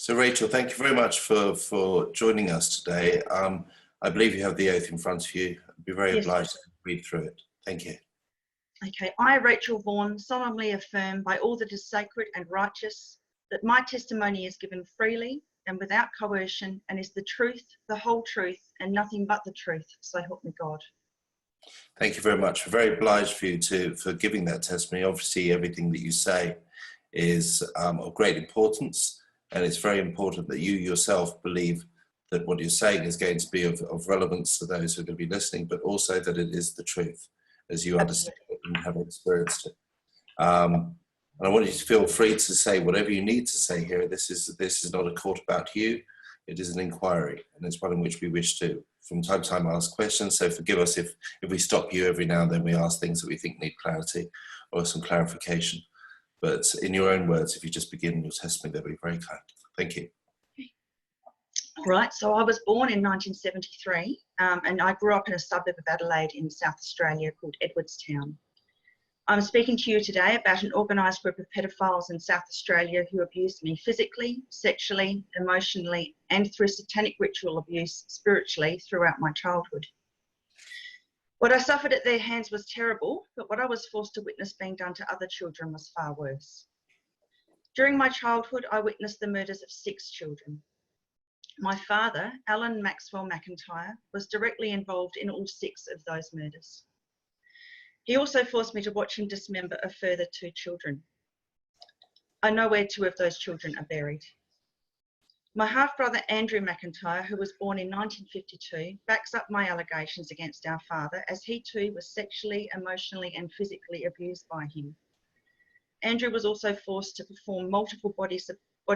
So Rachel, thank you very much for joining us today. I believe you have the oath in front of you. I'd be very obliged to read through it. Thank you. Okay, I, Rachel Vaughan, solemnly affirm by all that is sacred and righteous that my testimony is given freely and without coercion and is the truth, the whole truth, and nothing but the truth. So help me God. Thank you very much. We're very obliged for you for giving that testimony. Obviously, everything that you say is of great importance, and it's very important that you yourself believe that what you're saying is going to be of relevance to those who are going to be listening, but also that it is the truth as you understand it and have experienced it. And I want you to feel free to say whatever you need to say here. This is not a court about you. It is an inquiry, and it's one in which we wish to, from time to time, ask questions. So forgive us if we stop you every now and then. We ask things that we think need clarity or some clarification. But in your own words, if you just begin your testimony, that'll be very kind. Thank you. Right, so I was born in 1973 and I grew up in a suburb of Adelaide in South Australia called Edwardstown. I'm speaking to you today about an organised group of pedophiles in South Australia who abused me physically, sexually, emotionally, and through satanic ritual abuse spiritually throughout my childhood. What I suffered at their hands was terrible, but what I was forced to witness being done to other children was far worse. During my childhood, I witnessed the murders of 6 children. My father, Alan Maxwell McIntyre, was directly involved in all 6 of those murders. He also forced me to watch him dismember a further 2 children. I know where 2 of those children are buried. My half-brother Andrew McIntyre, who was born in 1952, backs up my allegations against our father, as he too was sexually, emotionally and physically abused by him. Andrew was also forced to perform multiple body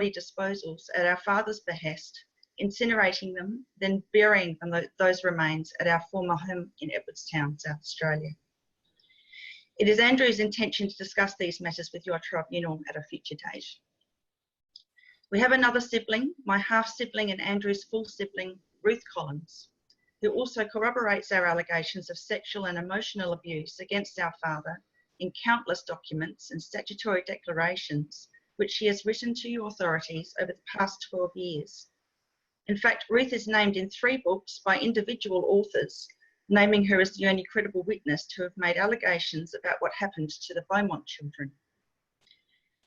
disposals at our father's behest, incinerating them, then burying those remains at our former home in Edwardstown, South Australia. It is Andrew's intention to discuss these matters with your tribunal at a future date. We have another sibling, my half-sibling and Andrew's full sibling, Ruth Collins, who also corroborates our allegations of sexual and emotional abuse against our father in countless documents and statutory declarations, which she has written to you authorities over the past 12 years. In fact, Ruth is named in 3 books by individual authors, naming her as the only credible witness to have made allegations about what happened to the Beaumont children.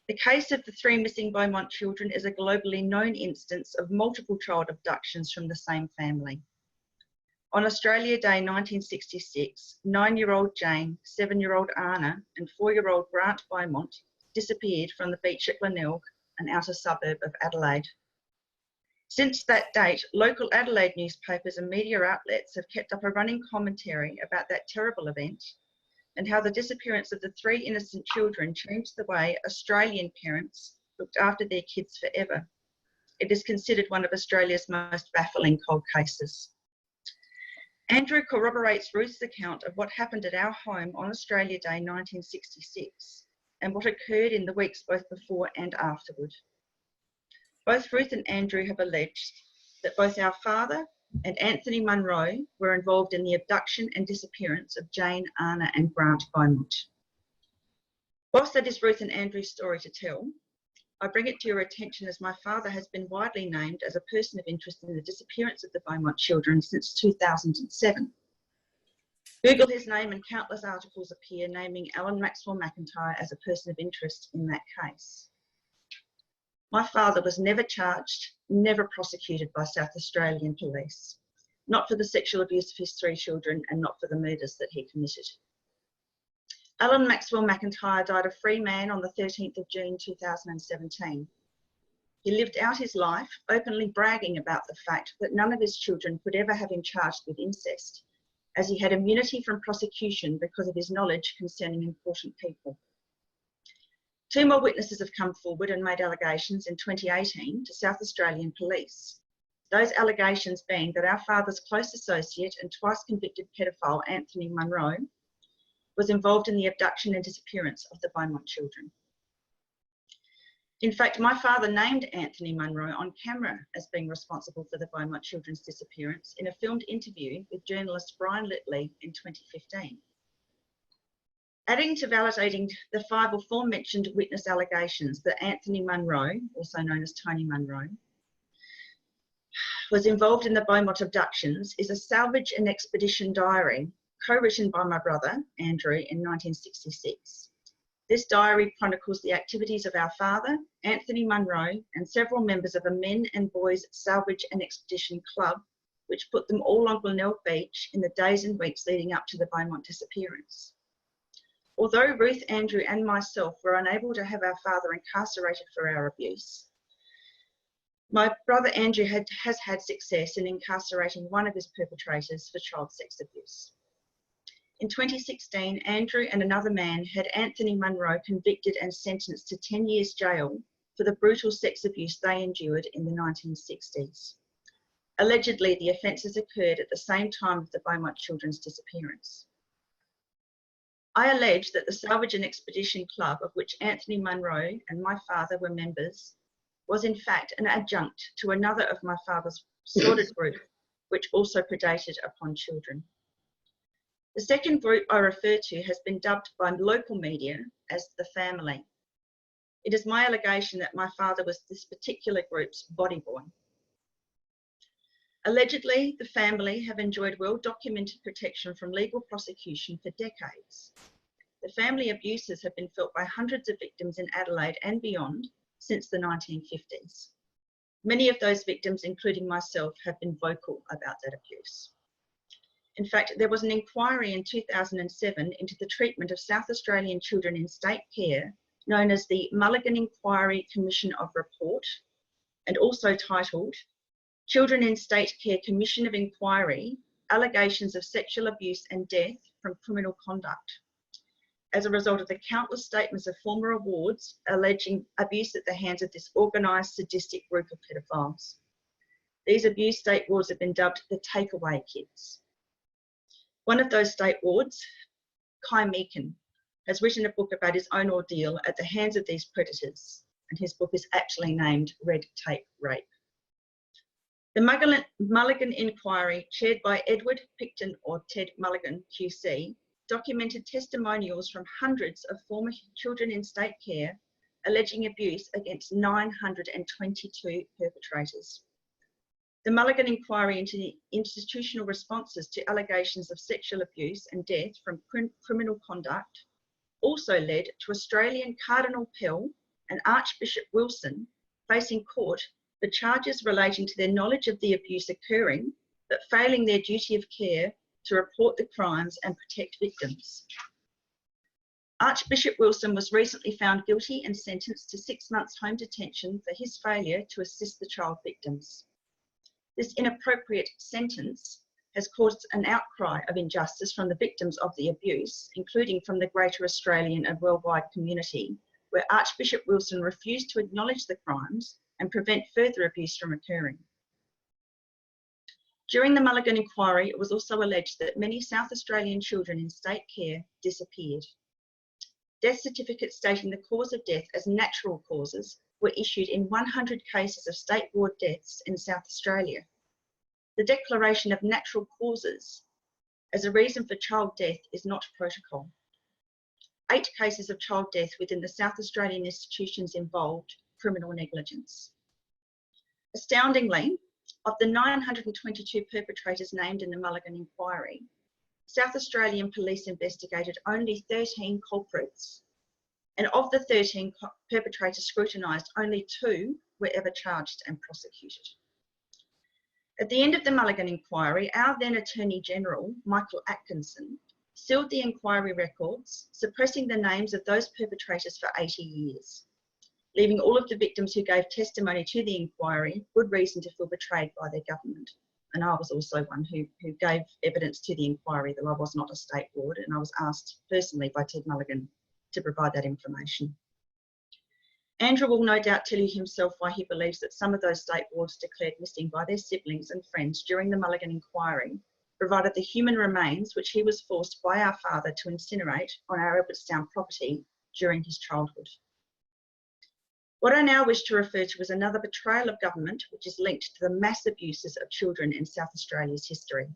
The case of the 3 missing Beaumont children is a globally known instance of multiple child abductions from the same family. On Australia Day 1966, 9-year-old Jane, 7-year-old Anna and 4-year-old Grant Beaumont disappeared from the beach at Glenelg, an outer suburb of Adelaide. Since that date, local Adelaide newspapers and media outlets have kept up a running commentary about that terrible event and how the disappearance of the 3 innocent children changed the way Australian parents looked after their kids forever. It is considered one of Australia's most baffling cold cases. Andrew corroborates Ruth's account of what happened at our home on Australia Day 1966 and what occurred in the weeks both before and afterward. Both Ruth and Andrew have alleged that both our father and Anthony Munro were involved in the abduction and disappearance of Jane, Anna and Grant Beaumont. Whilst that is Ruth and Andrew's story to tell, I bring it to your attention as my father has been widely named as a person of interest in the disappearance of the Beaumont children since 2007. Google his name and countless articles appear naming Alan Maxwell McIntyre as a person of interest in that case. My father was never charged, never prosecuted by South Australian police, not for the sexual abuse of his 3 children and not for the murders that he committed. Alan Maxwell McIntyre died a free man on the 13th of June 2017. He lived out his life, openly bragging about the fact that none of his children could ever have him charged with incest, as he had immunity from prosecution because of his knowledge concerning important people. 2 more witnesses have come forward and made allegations in 2018 to South Australian police. Those allegations being that our father's close associate and twice convicted pedophile Anthony Munro was involved in the abduction and disappearance of the Beaumont children. In fact, my father named Anthony Munro on camera as being responsible for the Beaumont children's disappearance in a filmed interview with journalist Brian Litley in 2015. Adding to validating the 5 aforementioned witness allegations that Anthony Munro, also known as Tony Munro, was involved in the Beaumont abductions is a salvage and expedition diary co-written by my brother, Andrew, in 1966. This diary chronicles the activities of our father, Anthony Munro, and several members of a men and boys salvage and expedition club, which put them all on Glenelg Beach in the days and weeks leading up to the Beaumont disappearance. Although Ruth, Andrew, and myself were unable to have our father incarcerated for our abuse, my brother Andrew has had success in incarcerating one of his perpetrators for child sex abuse. In 2016, Andrew and another man had Anthony Munro convicted and sentenced to 10 years jail for the brutal sex abuse they endured in the 1960s. Allegedly, the offences occurred at the same time of the Beaumont children's disappearance. I allege that the Salvage and Expedition Club, of which Anthony Munro and my father were members, was in fact an adjunct to another of my father's sordid group, which also predated upon children. The second group I refer to has been dubbed by local media as the family. It is my allegation that my father was this particular group's body boy. Allegedly, the family have enjoyed well-documented protection from legal prosecution for decades. The family abuses have been felt by hundreds of victims in Adelaide and beyond since the 1950s. Many of those victims, including myself, have been vocal about that abuse. In fact, there was an inquiry in 2007 into the treatment of South Australian children in state care, known as the Mulligan Inquiry Commission of Report, and also titled Children in State Care Commission of Inquiry, Allegations of Sexual Abuse and Death from Criminal Conduct, as a result of the countless statements of former awards alleging abuse at the hands of this organised sadistic group of pedophiles. These abuse state wards have been dubbed the takeaway kids. One of those state wards, Kai Meakin, has written a book about his own ordeal at the hands of these predators, and his book is actually named Red Tape Rape. The Mulligan Inquiry, chaired by Edward Picton or Ted Mulligan QC, documented testimonials from hundreds of former children in state care alleging abuse against 922 perpetrators. The Mulligan Inquiry into the institutional responses to allegations of sexual abuse and death from criminal conduct also led to Australian Cardinal Pell and Archbishop Wilson facing court for charges relating to their knowledge of the abuse occurring, but failing their duty of care to report the crimes and protect victims. Archbishop Wilson was recently found guilty and sentenced to 6 months home detention for his failure to assist the child victims. This inappropriate sentence has caused an outcry of injustice from the victims of the abuse, including from the greater Australian and worldwide community, where Archbishop Wilson refused to acknowledge the crimes and prevent further abuse from occurring. During the Mulligan Inquiry, it was also alleged that many South Australian children in state care disappeared. Death certificates stating the cause of death as natural causes were issued in 100 cases of state ward deaths in South Australia. The declaration of natural causes as a reason for child death is not protocol. 8 cases of child death within the South Australian institutions involved criminal negligence. Astoundingly, of the 922 perpetrators named in the Mulligan Inquiry, South Australian police investigated only 13 culprits, and of the 13 perpetrators scrutinised, only 2 were ever charged and prosecuted. At the end of the Mulligan Inquiry, our then Attorney General, Michael Atkinson, sealed the inquiry records, suppressing the names of those perpetrators for 80 years, leaving all of the victims who gave testimony to the inquiry good reason to feel betrayed by their government. And I was also one who gave evidence to the inquiry, though I was not a state ward, and I was asked personally by Ted Mulligan to provide that information. Andrew will no doubt tell you himself why he believes that some of those state wards declared missing by their siblings and friends during the Mulligan Inquiry provided the human remains which he was forced by our father to incinerate on our Edwardstown property during his childhood. What I now wish to refer to as another betrayal of government which is linked to the mass abuses of children in South Australia's history.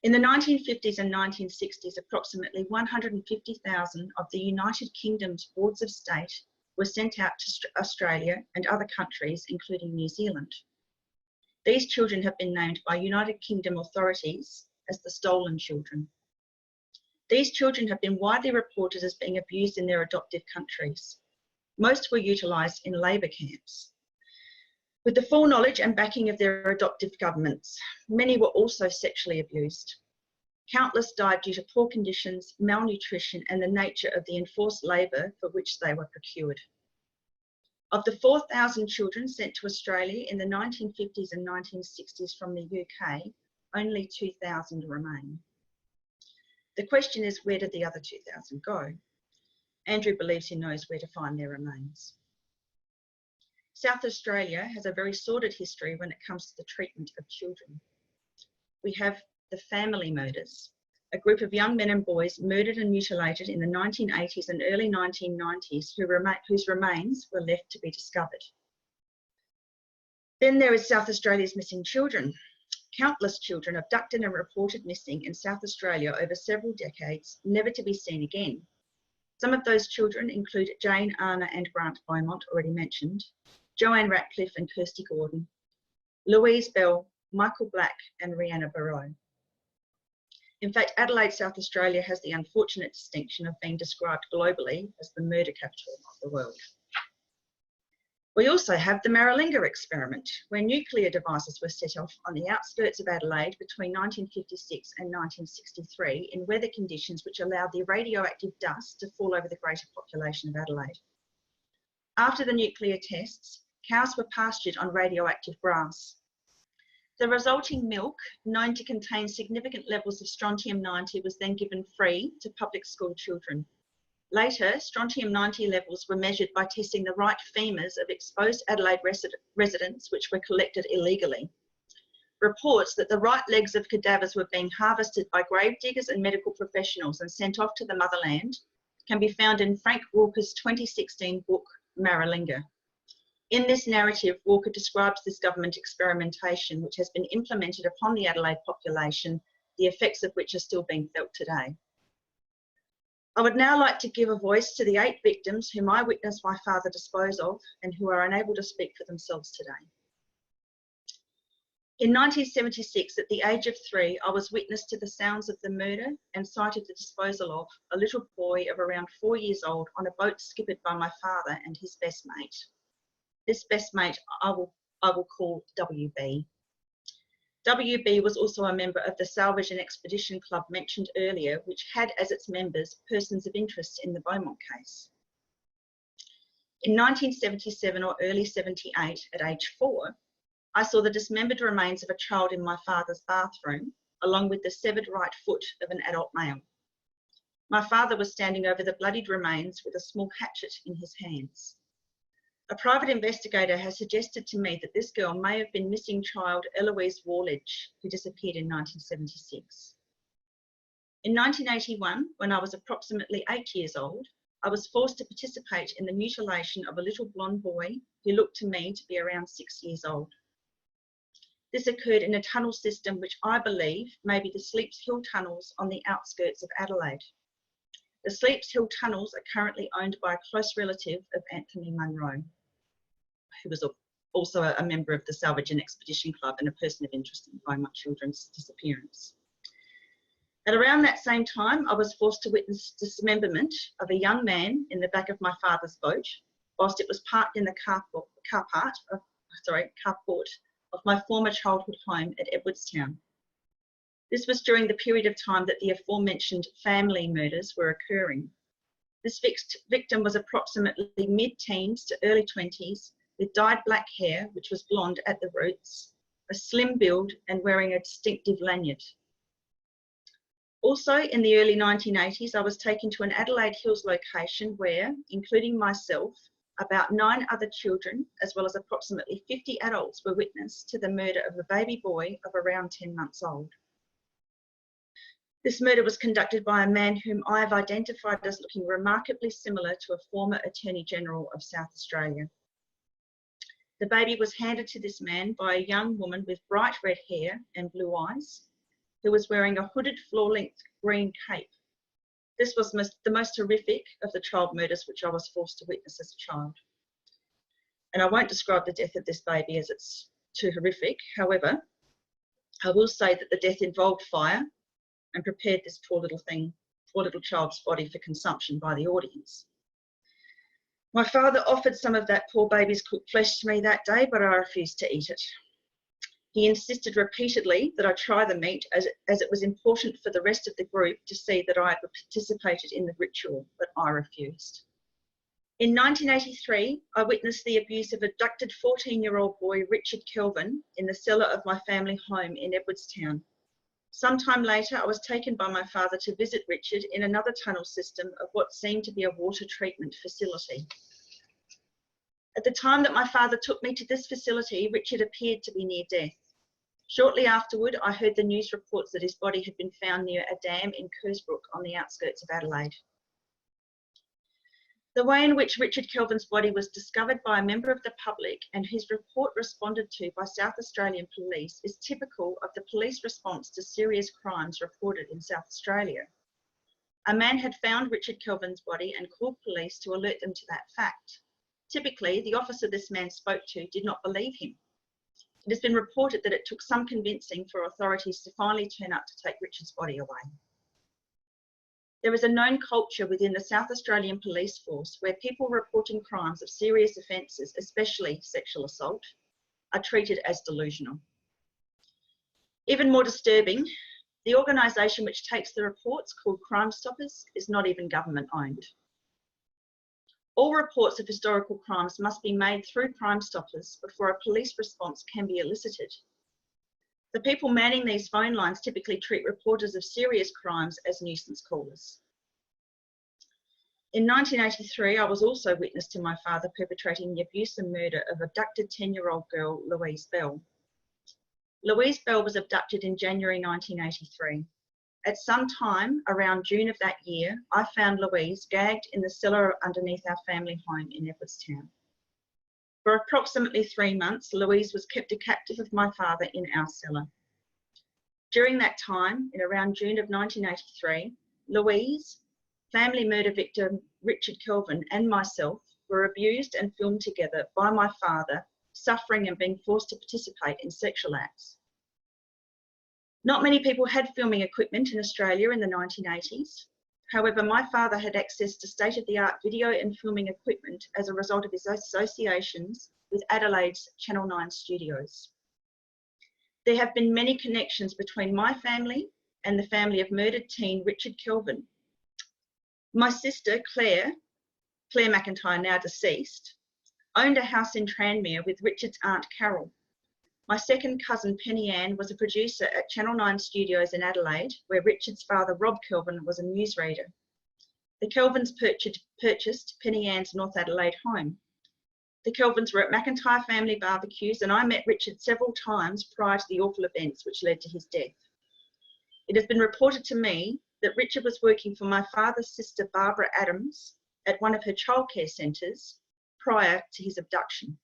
In the 1950s and 1960s, approximately 150,000 of the United Kingdom's wards of state were sent out to Australia and other countries, including New Zealand. These children have been named by United Kingdom authorities as the stolen children. These children have been widely reported as being abused in their adoptive countries. Most were utilised in labour camps. With the full knowledge and backing of their adoptive governments, many were also sexually abused. Countless died due to poor conditions, malnutrition, and the nature of the enforced labour for which they were procured. Of the 4,000 children sent to Australia in the 1950s and 1960s from the UK, only 2,000 remain. The question is, where did the other 2,000 go? Andrew believes he knows where to find their remains. South Australia has a very sordid history when it comes to the treatment of children. We have the family murders, a group of young men and boys murdered and mutilated in the 1980s and early 1990s whose remains were left to be discovered. Then there is South Australia's missing children. Countless children abducted and reported missing in South Australia over several decades, never to be seen again. Some of those children include Jane, Anna and Grant Beaumont, already mentioned, Joanne Ratcliffe and Kirsty Gordon, Louise Bell, Michael Black and Rihanna Barrow. In fact, Adelaide, South Australia has the unfortunate distinction of being described globally as the murder capital of the world. We also have the Maralinga experiment, where nuclear devices were set off on the outskirts of Adelaide between 1956 and 1963 in weather conditions which allowed the radioactive dust to fall over the greater population of Adelaide. After the nuclear tests, cows were pastured on radioactive grass. The resulting milk, known to contain significant levels of strontium-90, was then given free to public school children. Later, strontium-90 levels were measured by testing the right femurs of exposed Adelaide residents, which were collected illegally. Reports that the right legs of cadavers were being harvested by grave diggers and medical professionals and sent off to the motherland can be found in Frank Walker's 2016 book, Maralinga. In this narrative, Walker describes this government experimentation which has been implemented upon the Adelaide population, the effects of which are still being felt today. I would now like to give a voice to the 8 victims whom I witnessed my father dispose of and who are unable to speak for themselves today. In 1976, at the age of 3, I was witness to the sounds of the murder and sight of the disposal of a little boy of around 4 years old on a boat skippered by my father and his best mate. This best mate I will call WB. WB was also a member of the Salvage and Expedition Club mentioned earlier, which had as its members persons of interest in the Beaumont case. In 1977 or early 78, at age 4, I saw the dismembered remains of a child in my father's bathroom, along with the severed right foot of an adult male. My father was standing over the bloodied remains with a small hatchet in his hands. A private investigator has suggested to me that this girl may have been missing child Eloise Warledge, who disappeared in 1976. In 1981, when I was approximately 8 years old, I was forced to participate in the mutilation of a little blonde boy who looked to me to be around 6 years old. This occurred in a tunnel system which I believe may be the Sleeps Hill tunnels on the outskirts of Adelaide. The Sleeps Hill tunnels are currently owned by a close relative of Anthony Munro, who was also a member of the Salvage and Expedition Club and a person of interest in Beaumont children's disappearance. At around that same time, I was forced to witness dismemberment of a young man in the back of my father's boat, whilst it was parked in the carport of my former childhood home at Edwardstown. This was during the period of time that the aforementioned family murders were occurring. This victim was approximately mid-teens to early 20s, with dyed black hair, which was blonde at the roots, a slim build and wearing a distinctive lanyard. Also, in the early 1980s, I was taken to an Adelaide Hills location where, including myself, about 9 other children, as well as approximately 50 adults, were witness to the murder of a baby boy of around 10 months old. This murder was conducted by a man whom I have identified as looking remarkably similar to a former Attorney General of South Australia. The baby was handed to this man by a young woman with bright red hair and blue eyes, who was wearing a hooded floor-length green cape. This was the most horrific of the child murders which I was forced to witness as a child. And I won't describe the death of this baby as it's too horrific. However, I will say that the death involved fire and prepared this poor little child's body for consumption by the audience. My father offered some of that poor baby's cooked flesh to me that day, but I refused to eat it. He insisted repeatedly that I try the meat as it was important for the rest of the group to see that I had participated in the ritual, but I refused. In 1983, I witnessed the abuse of abducted 14-year-old boy Richard Kelvin in the cellar of my family home in Edwardstown. Sometime later, I was taken by my father to visit Richard in another tunnel system of what seemed to be a water treatment facility. At the time that my father took me to this facility, Richard appeared to be near death. Shortly afterward, I heard the news reports that his body had been found near a dam in Kersbrook on the outskirts of Adelaide. The way in which Richard Kelvin's body was discovered by a member of the public and his report responded to by South Australian police is typical of the police response to serious crimes reported in South Australia. A man had found Richard Kelvin's body and called police to alert them to that fact. Typically, the officer this man spoke to did not believe him. It has been reported that it took some convincing for authorities to finally turn up to take Richard's body away. There is a known culture within the South Australian Police Force where people reporting crimes of serious offences, especially sexual assault, are treated as delusional. Even more disturbing, the organisation which takes the reports, called Crime Stoppers, is not even government owned. All reports of historical crimes must be made through Crime Stoppers before a police response can be elicited. The people manning these phone lines typically treat reporters of serious crimes as nuisance callers. In 1983, I was also witness to my father perpetrating the abuse and murder of abducted 10-year-old girl, Louise Bell. Louise Bell was abducted in January 1983. At some time around June of that year, I found Louise gagged in the cellar underneath our family home in Edwardstown. For approximately 3 months, Louise was kept a captive of my father in our cellar. During that time, in around June of 1983, Louise, family murder victim Richard Kelvin, and myself were abused and filmed together by my father, suffering and being forced to participate in sexual acts. Not many people had filming equipment in Australia in the 1980s. However, my father had access to state-of-the-art video and filming equipment as a result of his associations with Adelaide's Channel 9 studios. There have been many connections between my family and the family of murdered teen Richard Kelvin. My sister, Claire McIntyre, now deceased, owned a house in Tranmere with Richard's aunt Carol. My second cousin, Penny Ann, was a producer at Channel 9 Studios in Adelaide, where Richard's father, Rob Kelvin, was a newsreader. The Kelvins purchased Penny Ann's North Adelaide home. The Kelvins were at McIntyre family barbecues, and I met Richard several times prior to the awful events which led to his death. It has been reported to me that Richard was working for my father's sister, Barbara Adams, at one of her childcare centres prior to his abduction.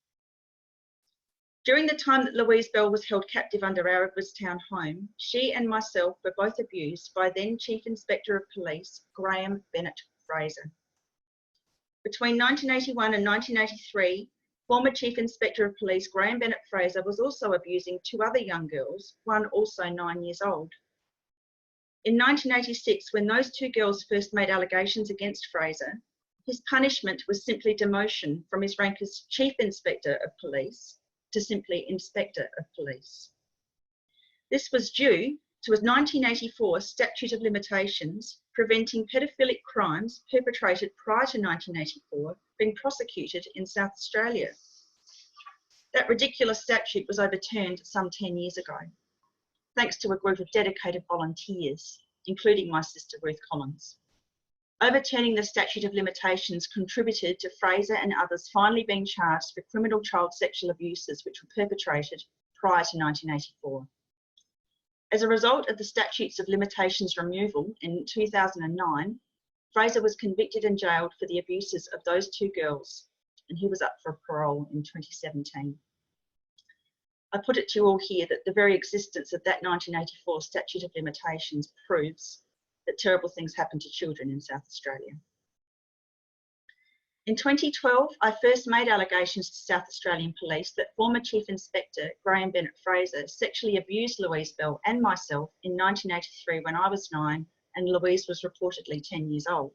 During the time that Louise Bell was held captive under our Edwardstown home, she and myself were both abused by then Chief Inspector of Police, Graham Bennett Fraser. Between 1981 and 1983, former Chief Inspector of Police Graham Bennett Fraser was also abusing 2 other young girls, one also 9 years old. In 1986, when those 2 girls first made allegations against Fraser, his punishment was simply demotion from his rank as Chief Inspector of Police to simply Inspector of Police. This was due to a 1984 statute of limitations preventing paedophilic crimes perpetrated prior to 1984 being prosecuted in South Australia. That ridiculous statute was overturned some 10 years ago, thanks to a group of dedicated volunteers, including my sister Ruth Collins. Overturning the statute of limitations contributed to Fraser and others finally being charged for criminal child sexual abuses which were perpetrated prior to 1984. As a result of the statutes of limitations removal in 2009, Fraser was convicted and jailed for the abuses of those 2 girls, and he was up for parole in 2017. I put it to you all here that the very existence of that 1984 statute of limitations proves that terrible things happen to children in South Australia. In 2012, I first made allegations to South Australian Police that former Chief Inspector Graham Bennett-Fraser sexually abused Louise Bell and myself in 1983 when I was 9 and Louise was reportedly 10 years old.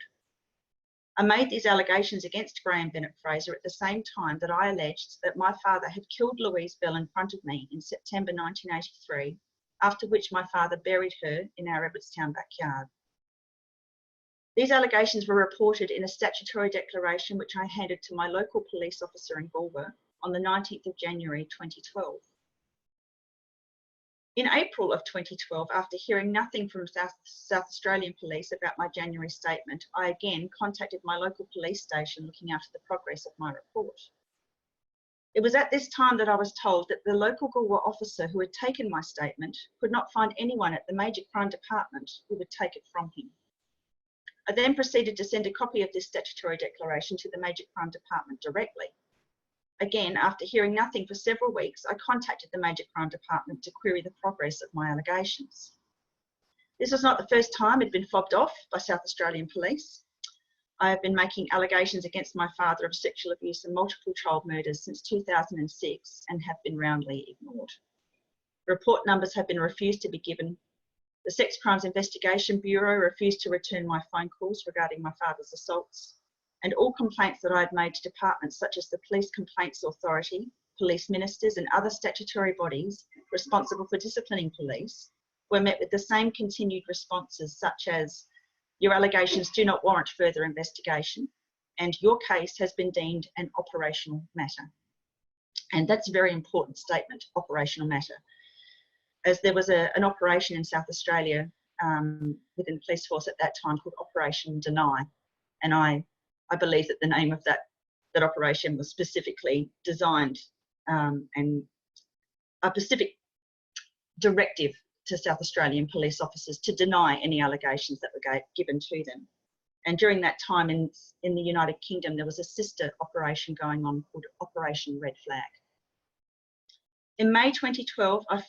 I made these allegations against Graham Bennett-Fraser at the same time that I alleged that my father had killed Louise Bell in front of me in September 1983, after which my father buried her in our Edwardstown backyard. These allegations were reported in a statutory declaration which I handed to my local police officer in Galway on the 19th of January 2012. In April of 2012, after hearing nothing from South Australian Police about my January statement, I again contacted my local police station looking after the progress of my report. It was at this time that I was told that the local Galway officer who had taken my statement could not find anyone at the Major Crime Department who would take it from him. I then proceeded to send a copy of this statutory declaration to the Major Crime Department directly. Again, after hearing nothing for several weeks, I contacted the Major Crime Department to query the progress of my allegations. This was not the first time I'd been fobbed off by South Australian Police. I have been making allegations against my father of sexual abuse and multiple child murders since 2006 and have been roundly ignored. Report numbers have been refused to be given. The Sex Crimes Investigation Bureau refused to return my phone calls regarding my father's assaults, and all complaints that I had made to departments such as the Police Complaints Authority, police ministers and other statutory bodies responsible for disciplining police were met with the same continued responses such as, your allegations do not warrant further investigation and your case has been deemed an operational matter. And that's a very important statement, operational matter, as there was an operation in South Australia within the police force at that time called Operation Deny. And I believe that the name of that operation was specifically designed and a specific directive to South Australian police officers to deny any allegations that were given to them. And during that time in the United Kingdom, there was a sister operation going on called Operation Red Flag. In May 2012, I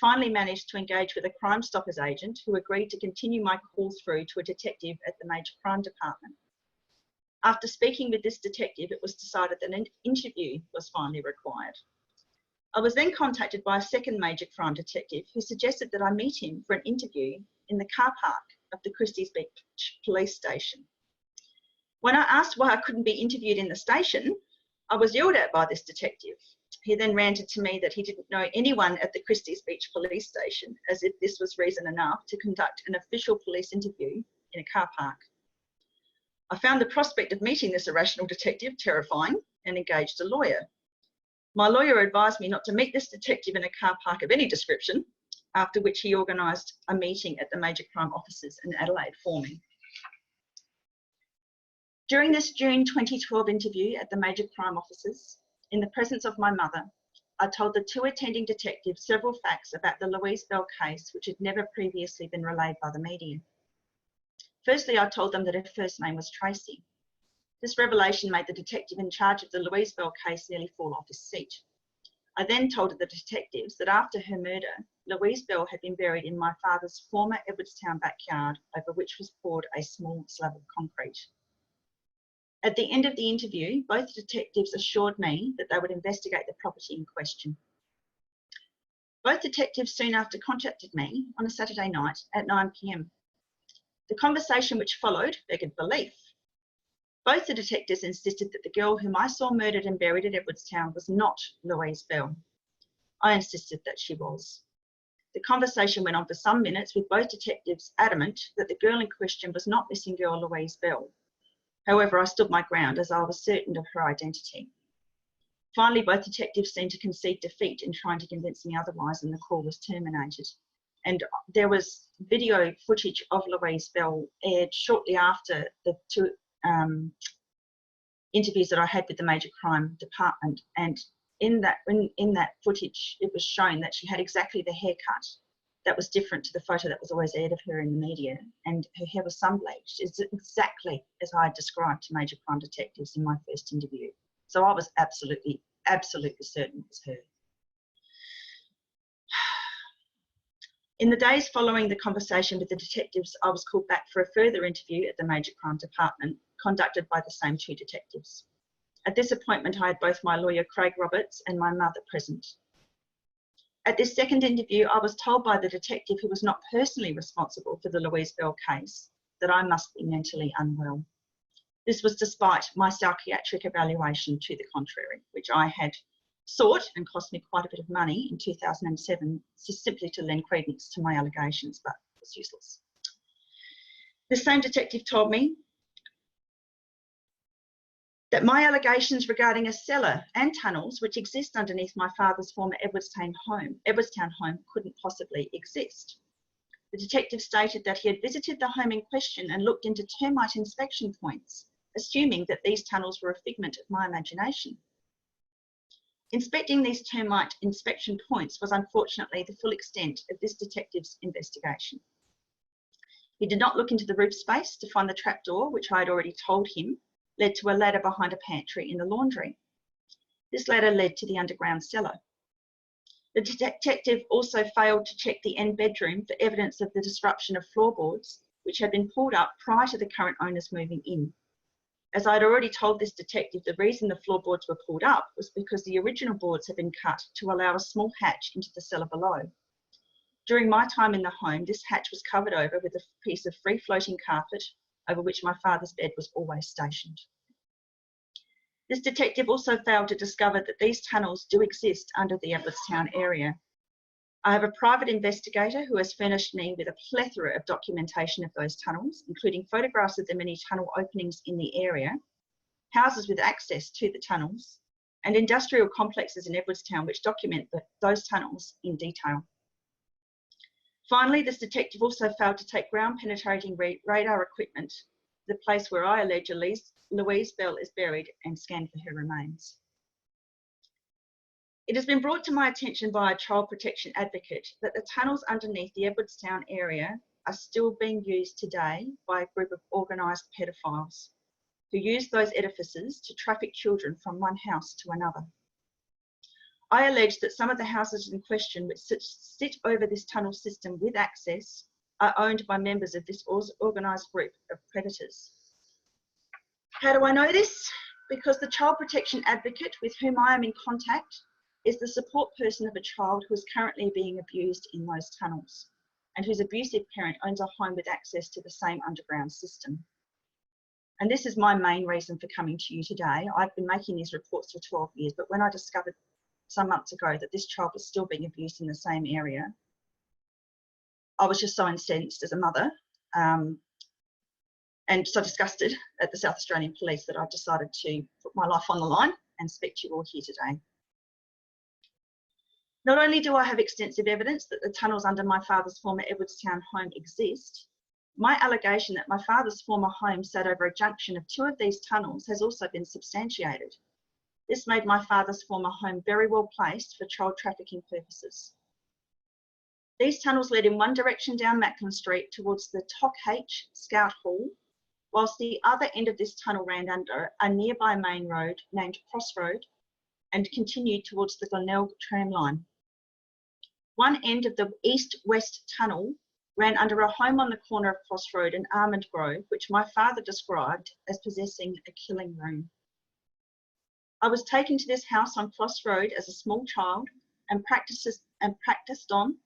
finally managed to engage with a Crime Stoppers agent who agreed to continue my call through to a detective at the Major Crime Department. After speaking with this detective, it was decided that an interview was finally required. I was then contacted by a second major crime detective who suggested that I meet him for an interview in the car park of the Christies Beach police station. When I asked why I couldn't be interviewed in the station, I was yelled at by this detective. He then ranted to me that he didn't know anyone at the Christies Beach police station, as if this was reason enough to conduct an official police interview in a car park. I found the prospect of meeting this irrational detective terrifying and engaged a lawyer. My lawyer advised me not to meet this detective in a car park of any description, after which he organised a meeting at the Major Crime Offices in Adelaide for me. During this June 2012 interview at the Major Crime Offices, in the presence of my mother, I told the two attending detectives several facts about the Louise Bell case which had never previously been relayed by the media. Firstly, I told them that her first name was Tracy. This revelation made the detective in charge of the Louise Bell case nearly fall off his seat. I then told the detectives that after her murder, Louise Bell had been buried in my father's former Edwardstown backyard, over which was poured a small slab of concrete. At the end of the interview, both detectives assured me that they would investigate the property in question. Both detectives soon after contacted me on a Saturday night at 9 p.m. The conversation which followed begged belief. Both the detectives insisted that the girl whom I saw murdered and buried at Edwardstown was not Louise Bell. I insisted that she was. The conversation went on for some minutes, with both detectives adamant that the girl in question was not missing girl Louise Bell. However, I stood my ground as I was certain of her identity. Finally, both detectives seemed to concede defeat in trying to convince me otherwise, and the call was terminated. And there was video footage of Louise Bell aired shortly after the two interviews that I had with the Major Crime Department. And in that footage, it was shown that she had exactly the haircut that was different to the photo that was always aired of her in the media, and her hair was sun-bleached. It's exactly as I described to Major Crime detectives in my first interview. So I was absolutely certain it was her. In the days following the conversation with the detectives, I was called back for a further interview at the Major Crime Department, conducted by the same two detectives. At this appointment, I had both my lawyer, Craig Roberts, and my mother present. At this second interview, I was told by the detective, who was not personally responsible for the Louise Bell case, that I must be mentally unwell. This was despite my psychiatric evaluation to the contrary, which I had sought and cost me quite a bit of money in 2007, simply to lend credence to my allegations, but it was useless. The same detective told me that my allegations regarding a cellar and tunnels which exist underneath my father's former Edwardstown home couldn't possibly exist. The detective stated that he had visited the home in question and looked into termite inspection points, assuming that these tunnels were a figment of my imagination. Inspecting these termite inspection points was unfortunately the full extent of this detective's investigation. He did not look into the roof space to find the trapdoor, which I had already told him led to a ladder behind a pantry in the laundry. This ladder led to the underground cellar. The detective also failed to check the end bedroom for evidence of the disruption of floorboards, which had been pulled up prior to the current owners moving in. As I had already told this detective, the reason the floorboards were pulled up was because the original boards had been cut to allow a small hatch into the cellar below. During my time in the home, this hatch was covered over with a piece of free-floating carpet over which my father's bed was always stationed. This detective also failed to discover that these tunnels do exist under the Edwardstown area. I have a private investigator who has furnished me with a plethora of documentation of those tunnels, including photographs of the many tunnel openings in the area, houses with access to the tunnels, and industrial complexes in Edwardstown which document those tunnels in detail. Finally, this detective also failed to take ground-penetrating radar equipment to the place where I allege Louise Bell is buried and scan for her remains. It has been brought to my attention by a child protection advocate that the tunnels underneath the Edwardstown area are still being used today by a group of organised pedophiles who use those edifices to traffic children from one house to another. I allege that some of the houses in question which sit over this tunnel system with access are owned by members of this organised group of predators. How do I know this? Because the child protection advocate with whom I am in contact is the support person of a child who is currently being abused in those tunnels and whose abusive parent owns a home with access to the same underground system. And this is my main reason for coming to you today. I've been making these reports for 12 years, but when I discovered some months ago that this child was still being abused in the same area, I was just so incensed as a mother and so disgusted at the South Australian Police that I've decided to put my life on the line and speak to you all here today. Not only do I have extensive evidence that the tunnels under my father's former Edwardstown home exist, my allegation that my father's former home sat over a junction of two of these tunnels has also been substantiated. This made my father's former home very well placed for child trafficking purposes. These tunnels led in one direction down Macklin Street towards the Tock H Scout Hall, whilst the other end of this tunnel ran under a nearby main road named Crossroad and continued towards the Glenelg tram line. One end of the east-west tunnel ran under a home on the corner of Crossroad and Almond Grove, which my father described as possessing a killing room. I was taken to this house on Crossroad as a small child and practiced on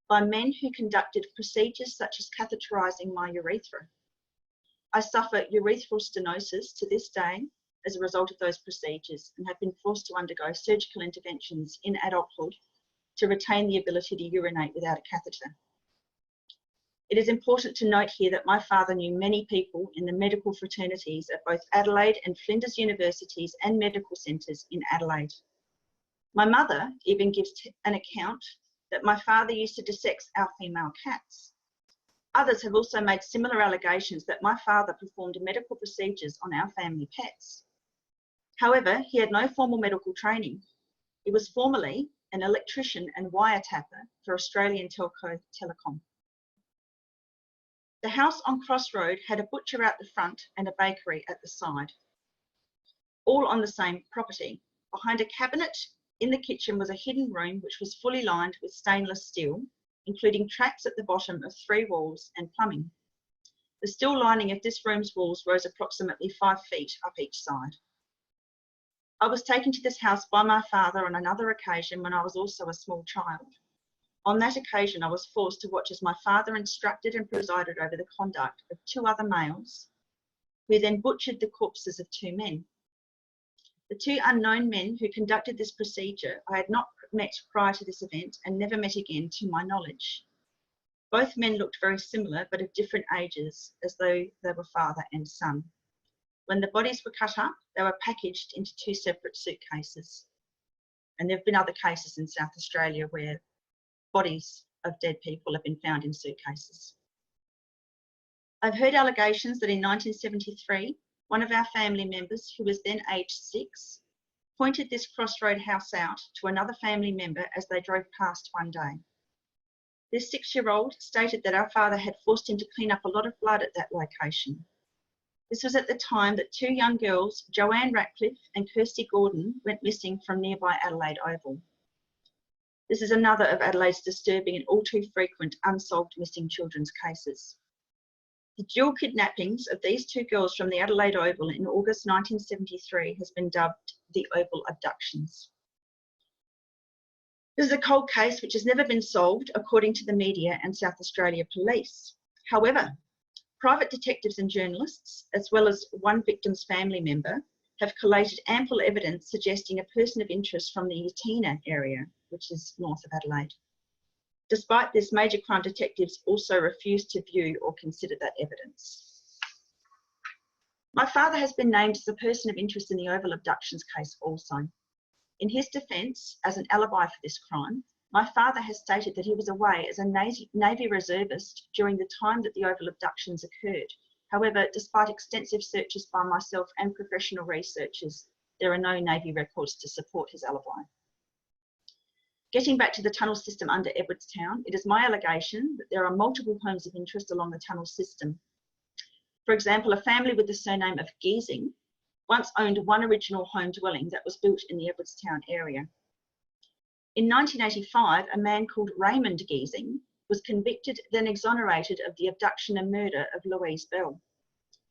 by men who conducted procedures such as catheterising my urethra. I suffer urethral stenosis to this day as a result of those procedures and have been forced to undergo surgical interventions in adulthood to retain the ability to urinate without a catheter. It is important to note here that my father knew many people in the medical fraternities at both Adelaide and Flinders universities and medical centres in Adelaide. My mother even gives an account that my father used to dissex our female cats. Others have also made similar allegations that my father performed medical procedures on our family pets. However, he had no formal medical training. He was formerly an electrician and wiretapper for Australian Telco Telecom. The house on Crossroad had a butcher out the front and a bakery at the side, all on the same property. Behind a cabinet in the kitchen was a hidden room which was fully lined with stainless steel, including tracks at the bottom of 3 walls and plumbing. The steel lining of this room's walls rose approximately 5 feet up each side. I was taken to this house by my father on another occasion when I was also a small child. On that occasion, I was forced to watch as my father instructed and presided over the conduct of 2 other males, who then butchered the corpses of 2 men. The 2 unknown men who conducted this procedure I had not met prior to this event and never met again to my knowledge. Both men looked very similar but of different ages, as though they were father and son. When the bodies were cut up, they were packaged into 2 separate suitcases. And there have been other cases in South Australia where bodies of dead people have been found in suitcases. I've heard allegations that in 1973, one of our family members, who was then aged 6, pointed this crossroad house out to another family member as they drove past one day. This 6-year-old stated that our father had forced him to clean up a lot of blood at that location. This was at the time that 2 young girls, Joanne Ratcliffe and Kirsty Gordon, went missing from nearby Adelaide Oval. This is another of Adelaide's disturbing and all too frequent unsolved missing children's cases. The dual kidnappings of these 2 girls from the Adelaide Oval in August 1973 has been dubbed the Oval abductions. This is a cold case which has never been solved, according to the media and South Australia Police. However, private detectives and journalists, as well as one victim's family member, have collated ample evidence suggesting a person of interest from the Yatina area, which is north of Adelaide. Despite this, major crime detectives also refuse to view or consider that evidence. My father has been named as a person of interest in the Oval abductions case also. In his defence, as an alibi for this crime, my father has stated that he was away as a Navy reservist during the time that the Oval abductions occurred. However, despite extensive searches by myself and professional researchers, there are no Navy records to support his alibi. Getting back to the tunnel system under Edwardstown, it is my allegation that there are multiple homes of interest along the tunnel system. For example, a family with the surname of Giesing once owned one original home dwelling that was built in the Edwardstown area. In 1985, a man called Raymond Giesing was convicted, then exonerated of the abduction and murder of Louise Bell.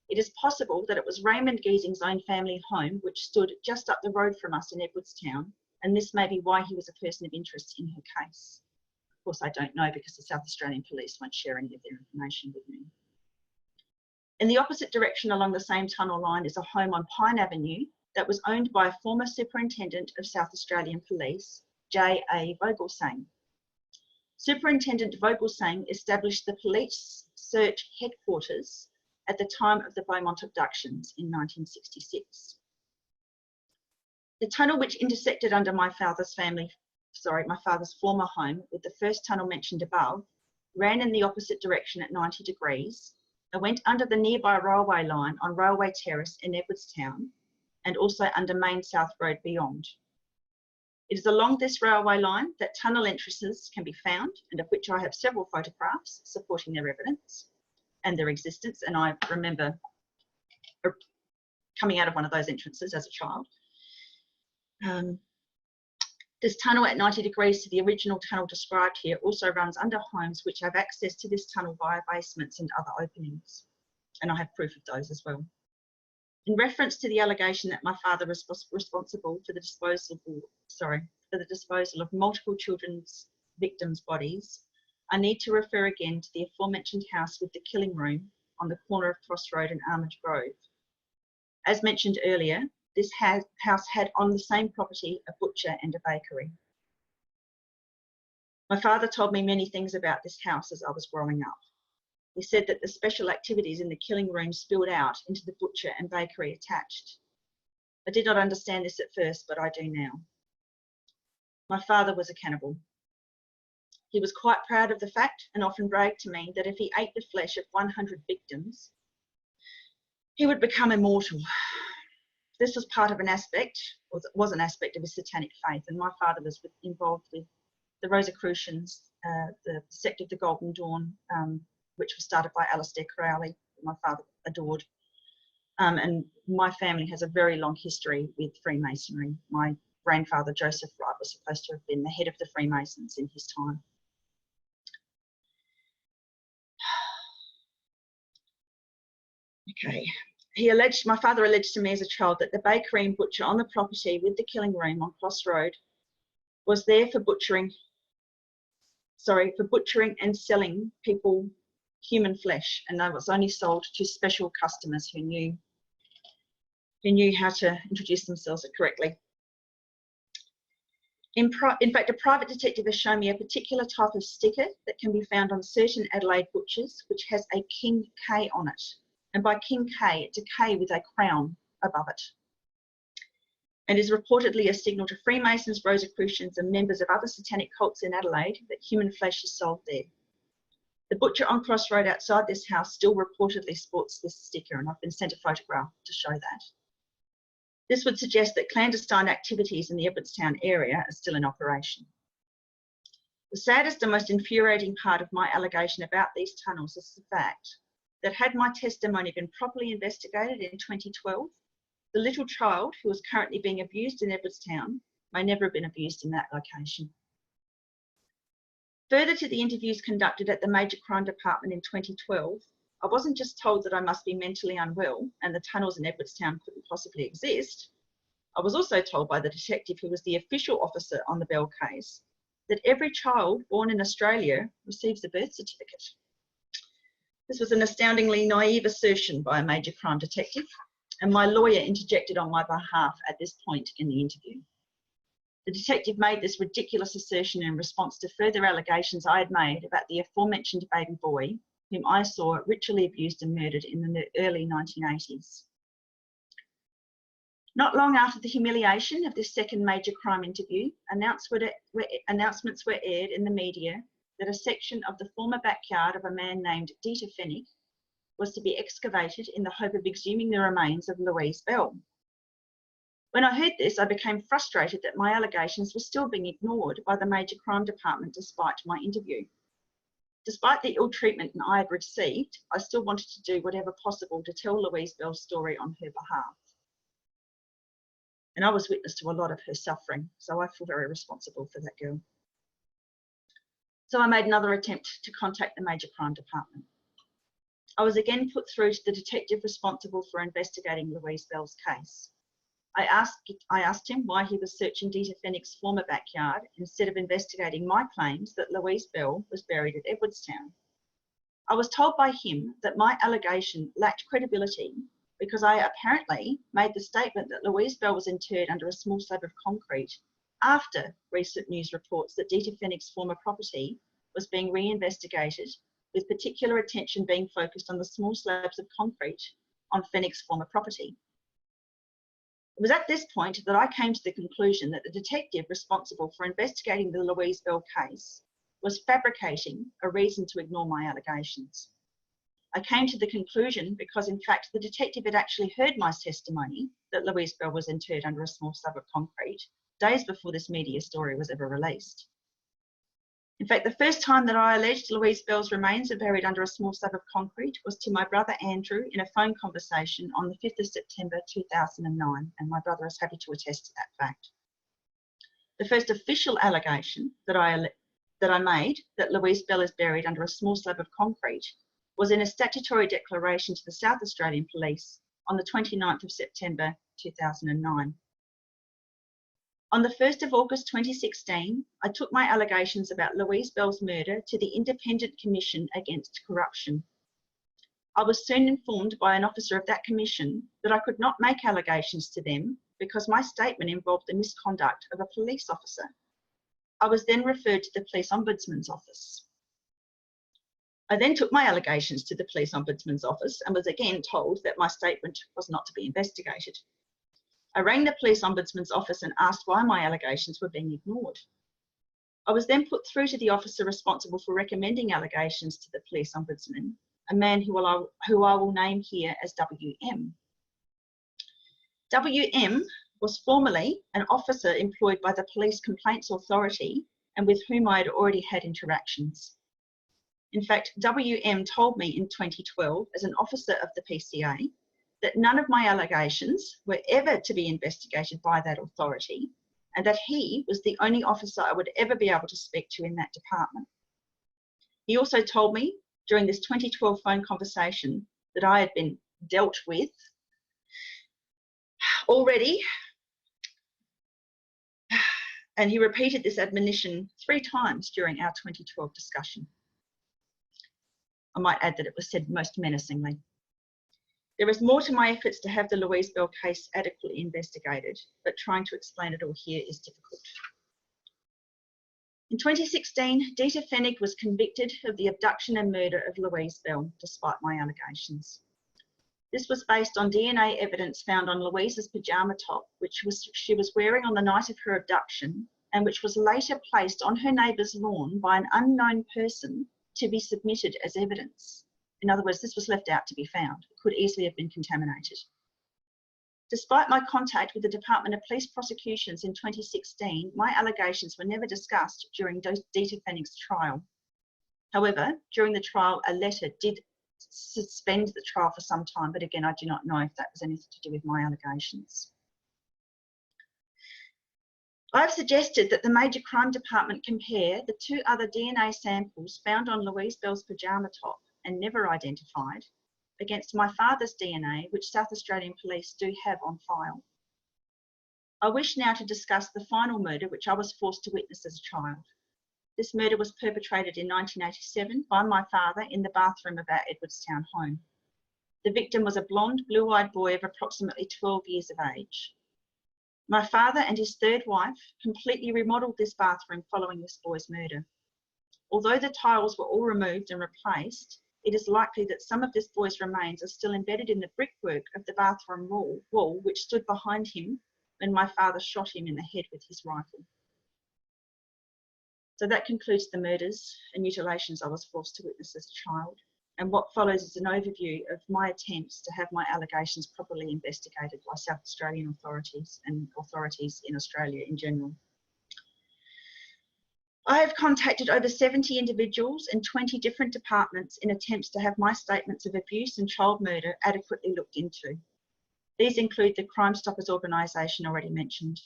It is possible that it was Raymond Giesing's own family home which stood just up the road from us in Edwardstown, and this may be why he was a person of interest in her case. Of course, I don't know because the South Australian Police won't share any of their information with me. In the opposite direction along the same tunnel line is a home on Pine Avenue that was owned by a former Superintendent of South Australian Police, J.A. Vogelsang. Superintendent Vogelsang established the police search headquarters at the time of the Beaumont abductions in 1966. The tunnel which intersected under my father's former home with the first tunnel mentioned above ran in the opposite direction at 90 degrees and went under the nearby railway line on Railway Terrace in Edwardstown and also under Main South Road beyond. It is along this railway line that tunnel entrances can be found, and of which I have several photographs supporting their evidence and their existence, and I remember coming out of one of those entrances as a child. This tunnel at 90 degrees to the original tunnel described here also runs under homes which have access to this tunnel via basements and other openings, and I have proof of those as well. In reference to the allegation that my father was responsible for the disposal of multiple children's victims' bodies, I need to refer again to the aforementioned house with the killing room on the corner of Cross Road and Armage Grove. As mentioned earlier, this house had on the same property a butcher and a bakery. My father told me many things about this house as I was growing up. He said that the special activities in the killing room spilled out into the butcher and bakery attached. I did not understand this at first, but I do now. My father was a cannibal. He was quite proud of the fact and often bragged to me that if he ate the flesh of 100 victims, he would become immortal. This was part of an aspect, or was an aspect of his satanic faith, and my father was involved with the Rosicrucians, the sect of the Golden Dawn, which was started by Alistair Crowley, who my father adored. And my family has a very long history with Freemasonry. My grandfather, Joseph Wright, was supposed to have been the head of the Freemasons in his time. Okay. My father alleged to me as a child that the bakery and butcher on the property with the killing room on Cross Road was there for butchering and selling people human flesh, and that was only sold to special customers who knew how to introduce themselves correctly. In fact, a private detective has shown me a particular type of sticker that can be found on certain Adelaide butchers, which has a King K on it. And by King K, it's a K with a crown above it, and is reportedly a signal to Freemasons, Rosicrucians and members of other satanic cults in Adelaide that human flesh is sold there. The butcher on Cross Road outside this house still reportedly sports this sticker, and I've been sent a photograph to show that. This would suggest that clandestine activities in the Edwardstown area are still in operation. The saddest and most infuriating part of my allegation about these tunnels is the fact that had my testimony been properly investigated in 2012, the little child who is currently being abused in Edwardstown may never have been abused in that location. Further to the interviews conducted at the Major Crime Department in 2012, I wasn't just told that I must be mentally unwell and the tunnels in Edwardstown couldn't possibly exist. I was also told by the detective who was the official officer on the Bell case that every child born in Australia receives a birth certificate. This was an astoundingly naive assertion by a major crime detective, and my lawyer interjected on my behalf at this point in the interview. The detective made this ridiculous assertion in response to further allegations I had made about the aforementioned baby boy, whom I saw ritually abused and murdered in the early 1980s. Not long after the humiliation of this second major crime interview, announcements were aired in the media that a section of the former backyard of a man named Dieter Fennick was to be excavated in the hope of exhuming the remains of Louise Bell. When I heard this, I became frustrated that my allegations were still being ignored by the Major Crime Department despite my interview. Despite the ill treatment I had received, I still wanted to do whatever possible to tell Louise Bell's story on her behalf. And I was witness to a lot of her suffering, so I feel very responsible for that girl. So I made another attempt to contact the Major Crime Department. I was again put through to the detective responsible for investigating Louise Bell's case. I asked him why he was searching Dieter Fennick's former backyard instead of investigating my claims that Louise Bell was buried at Edwardstown. I was told by him that my allegation lacked credibility because I apparently made the statement that Louise Bell was interred under a small slab of concrete after recent news reports that Dieter Fennick's former property was being reinvestigated, with particular attention being focused on the small slabs of concrete on Fennick's former property. It was at this point that I came to the conclusion that the detective responsible for investigating the Louise Bell case was fabricating a reason to ignore my allegations. I came to the conclusion because, in fact, the detective had actually heard my testimony that Louise Bell was interred under a small slab of concrete days before this media story was ever released. In fact, the first time that I alleged Louise Bell's remains are buried under a small slab of concrete was to my brother Andrew in a phone conversation on the 5th of September 2009, and my brother is happy to attest to that fact. The first official allegation that I made that Louise Bell is buried under a small slab of concrete was in a statutory declaration to the South Australian Police on the 29th of September 2009. On the 1st of August 2016, I took my allegations about Louise Bell's murder to the Independent Commission Against Corruption. I was soon informed by an officer of that commission that I could not make allegations to them because my statement involved the misconduct of a police officer. I was then referred to the Police Ombudsman's Office. I then took my allegations to the Police Ombudsman's Office and was again told that my statement was not to be investigated. I rang the Police Ombudsman's Office and asked why my allegations were being ignored. I was then put through to the officer responsible for recommending allegations to the Police Ombudsman, a man who I will name here as WM. WM was formerly an officer employed by the Police Complaints Authority and with whom I had already had interactions. In fact, WM told me in 2012, as an officer of the PCA, that none of my allegations were ever to be investigated by that authority and that he was the only officer I would ever be able to speak to in that department. He also told me during this 2012 phone conversation that I had been dealt with already. And he repeated this admonition 3 times during our 2012 discussion. I might add that it was said most menacingly. There is more to my efforts to have the Louise Bell case adequately investigated, but trying to explain it all here is difficult. In 2016, Dita Fennig was convicted of the abduction and murder of Louise Bell, despite my allegations. This was based on DNA evidence found on Louise's pyjama top, which she was wearing on the night of her abduction, and which was later placed on her neighbour's lawn by an unknown person to be submitted as evidence. In other words, this was left out to be found. It could easily have been contaminated. Despite my contact with the Department of Police Prosecutions in 2016, my allegations were never discussed during Dita Fennig's trial. However, during the trial, a letter did suspend the trial for some time, but again, I do not know if that was anything to do with my allegations. I've suggested that the Major Crime Department compare the 2 other DNA samples found on Louise Bell's pyjama top and never identified against my father's DNA, which South Australian Police do have on file. I wish now to discuss the final murder which I was forced to witness as a child. This murder was perpetrated in 1987 by my father in the bathroom of our Edwardstown home. The victim was a blonde, blue-eyed boy of approximately 12 years of age. My father and his 3rd wife completely remodelled this bathroom following this boy's murder. Although the tiles were all removed and replaced, it is likely that some of this boy's remains are still embedded in the brickwork of the bathroom wall which stood behind him when my father shot him in the head with his rifle. So that concludes the murders and mutilations I was forced to witness as a child. And what follows is an overview of my attempts to have my allegations properly investigated by South Australian authorities and authorities in Australia in general. I have contacted over 70 individuals in 20 different departments in attempts to have my statements of abuse and child murder adequately looked into. These include the Crime Stoppers organisation already mentioned,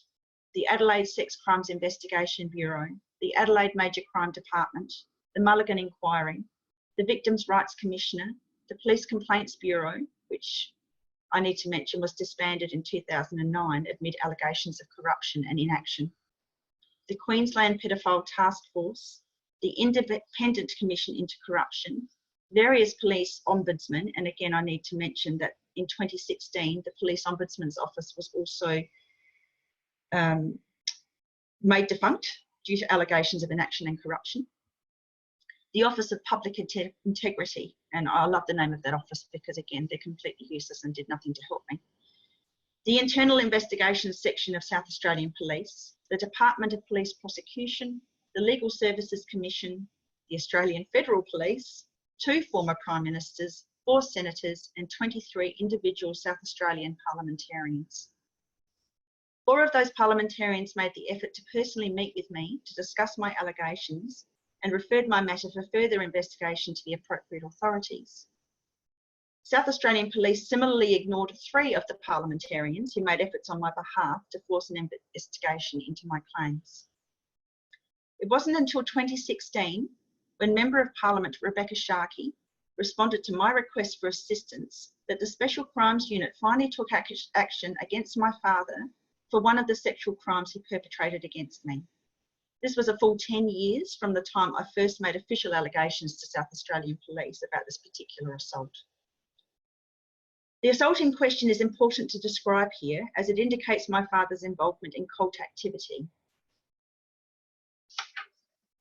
the Adelaide Sex Crimes Investigation Bureau, the Adelaide Major Crime Department, the Mulligan Inquiry, the Victims' Rights Commissioner, the Police Complaints Bureau, which I need to mention was disbanded in 2009 amid allegations of corruption and inaction, the Queensland Paedophile Task Force, the Independent Commission into Corruption, various police ombudsmen, and again I need to mention that in 2016 the Police Ombudsman's Office was also made defunct due to allegations of inaction and corruption. The Office of Public Integrity, and I love the name of that office because again they're completely useless and did nothing to help me. The Internal Investigations Section of South Australian Police, the Department of Police Prosecution, the Legal Services Commission, the Australian Federal Police, 2 former Prime Ministers, 4 Senators and 23 individual South Australian parliamentarians. 4 of those parliamentarians made the effort to personally meet with me to discuss my allegations and referred my matter for further investigation to the appropriate authorities. South Australian Police similarly ignored 3 of the parliamentarians who made efforts on my behalf to force an investigation into my claims. It wasn't until 2016 when Member of Parliament Rebecca Sharkey responded to my request for assistance that the Special Crimes Unit finally took action against my father for one of the sexual crimes he perpetrated against me. This was a full 10 years from the time I first made official allegations to South Australian Police about this particular assault. The assault in question is important to describe here as it indicates my father's involvement in cult activity.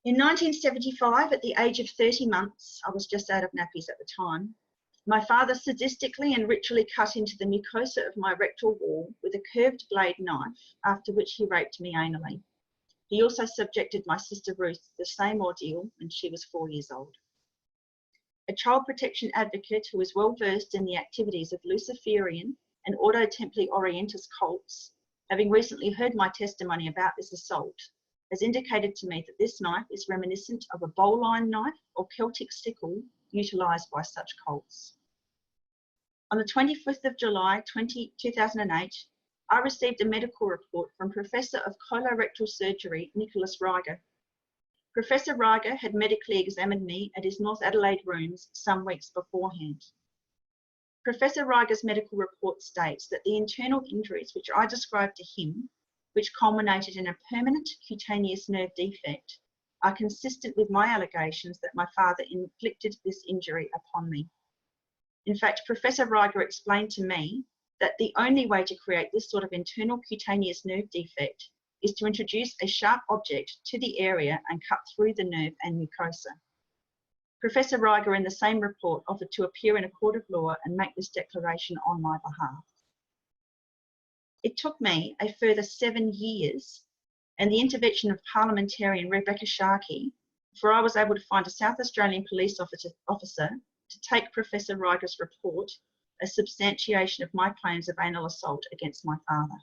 In 1975, at the age of 30 months, I was just out of nappies at the time, my father sadistically and ritually cut into the mucosa of my rectal wall with a curved blade knife, after which he raped me anally. He also subjected my sister Ruth to the same ordeal when she was 4 years old. A child protection advocate who is well versed in the activities of Luciferian and Ordo Templi Orientis cults, having recently heard my testimony about this assault, has indicated to me that this knife is reminiscent of a bowline knife or Celtic sickle utilised by such cults. On the 25th of July 2008, I received a medical report from Professor of Colorectal Surgery, Nicholas Reiger. Professor Reiger had medically examined me at his North Adelaide rooms some weeks beforehand. Professor Reiger's medical report states that the internal injuries which I described to him, which culminated in a permanent cutaneous nerve defect, are consistent with my allegations that my father inflicted this injury upon me. In fact, Professor Reiger explained to me that the only way to create this sort of internal cutaneous nerve defect is to introduce a sharp object to the area and cut through the nerve and mucosa. Professor Reiger in the same report offered to appear in a court of law and make this declaration on my behalf. It took me a further 7 years and the intervention of parliamentarian Rebecca Sharkey before I was able to find a South Australian police officer to take Professor Reiger's report as substantiation of my claims of anal assault against my father.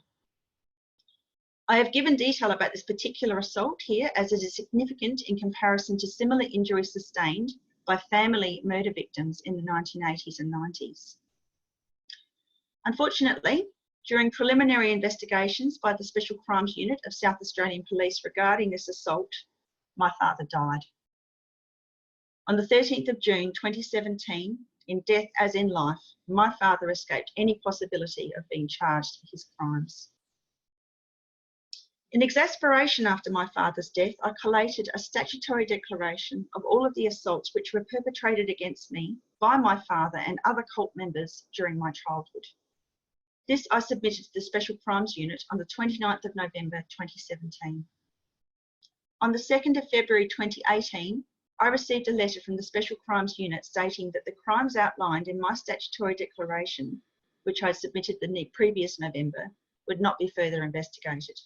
I have given detail about this particular assault here as it is significant in comparison to similar injuries sustained by family murder victims in the 1980s and 90s. Unfortunately, during preliminary investigations by the Special Crimes Unit of South Australian Police regarding this assault, my father died. On the 13th of June 2017, in death as in life, my father escaped any possibility of being charged for his crimes. In exasperation after my father's death, I collated a statutory declaration of all of the assaults which were perpetrated against me by my father and other cult members during my childhood. This I submitted to the Special Crimes Unit on the 29th of November 2017. On the 2nd of February 2018, I received a letter from the Special Crimes Unit stating that the crimes outlined in my statutory declaration, which I submitted the previous November, would not be further investigated.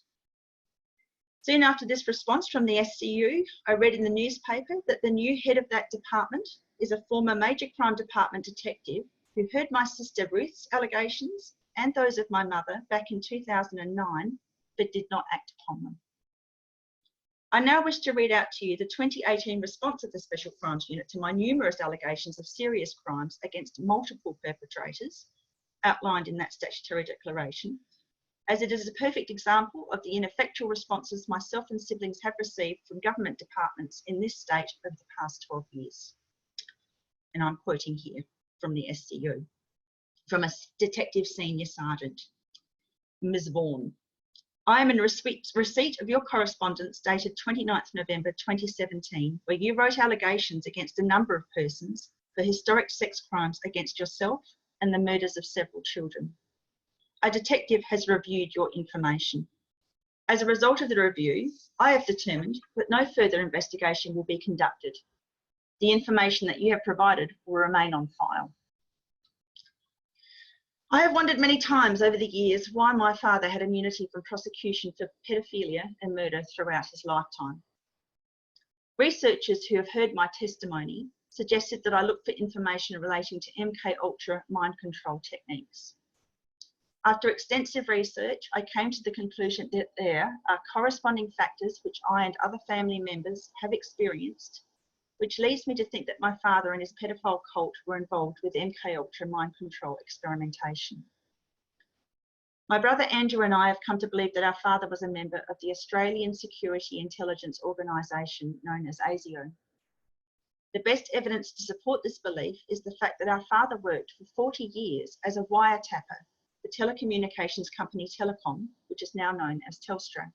Soon after this response from the SCU, I read in the newspaper that the new head of that department is a former Major Crime Department detective who heard my sister Ruth's allegations and those of my mother back in 2009, but did not act upon them. I now wish to read out to you the 2018 response of the Special Crimes Unit to my numerous allegations of serious crimes against multiple perpetrators outlined in that statutory declaration, as it is a perfect example of the ineffectual responses myself and siblings have received from government departments in this state over the past 12 years. And I'm quoting here from the SCU, from a Detective Senior Sergeant, Ms. Vaughan. I am in receipt of your correspondence dated 29th November 2017, where you wrote allegations against a number of persons for historic sex crimes against yourself and the murders of several children. A detective has reviewed your information. As a result of the review, I have determined that no further investigation will be conducted. The information that you have provided will remain on file. I have wondered many times over the years why my father had immunity from prosecution for paedophilia and murder throughout his lifetime. Researchers who have heard my testimony suggested that I look for information relating to MK-Ultra mind control techniques. After extensive research, I came to the conclusion that there are corresponding factors which I and other family members have experienced, which leads me to think that my father and his pedophile cult were involved with MK-Ultra mind control experimentation. My brother Andrew and I have come to believe that our father was a member of the Australian Security Intelligence Organisation known as ASIO. The best evidence to support this belief is the fact that our father worked for 40 years as a wiretapper for telecommunications company Telecom, which is now known as Telstra.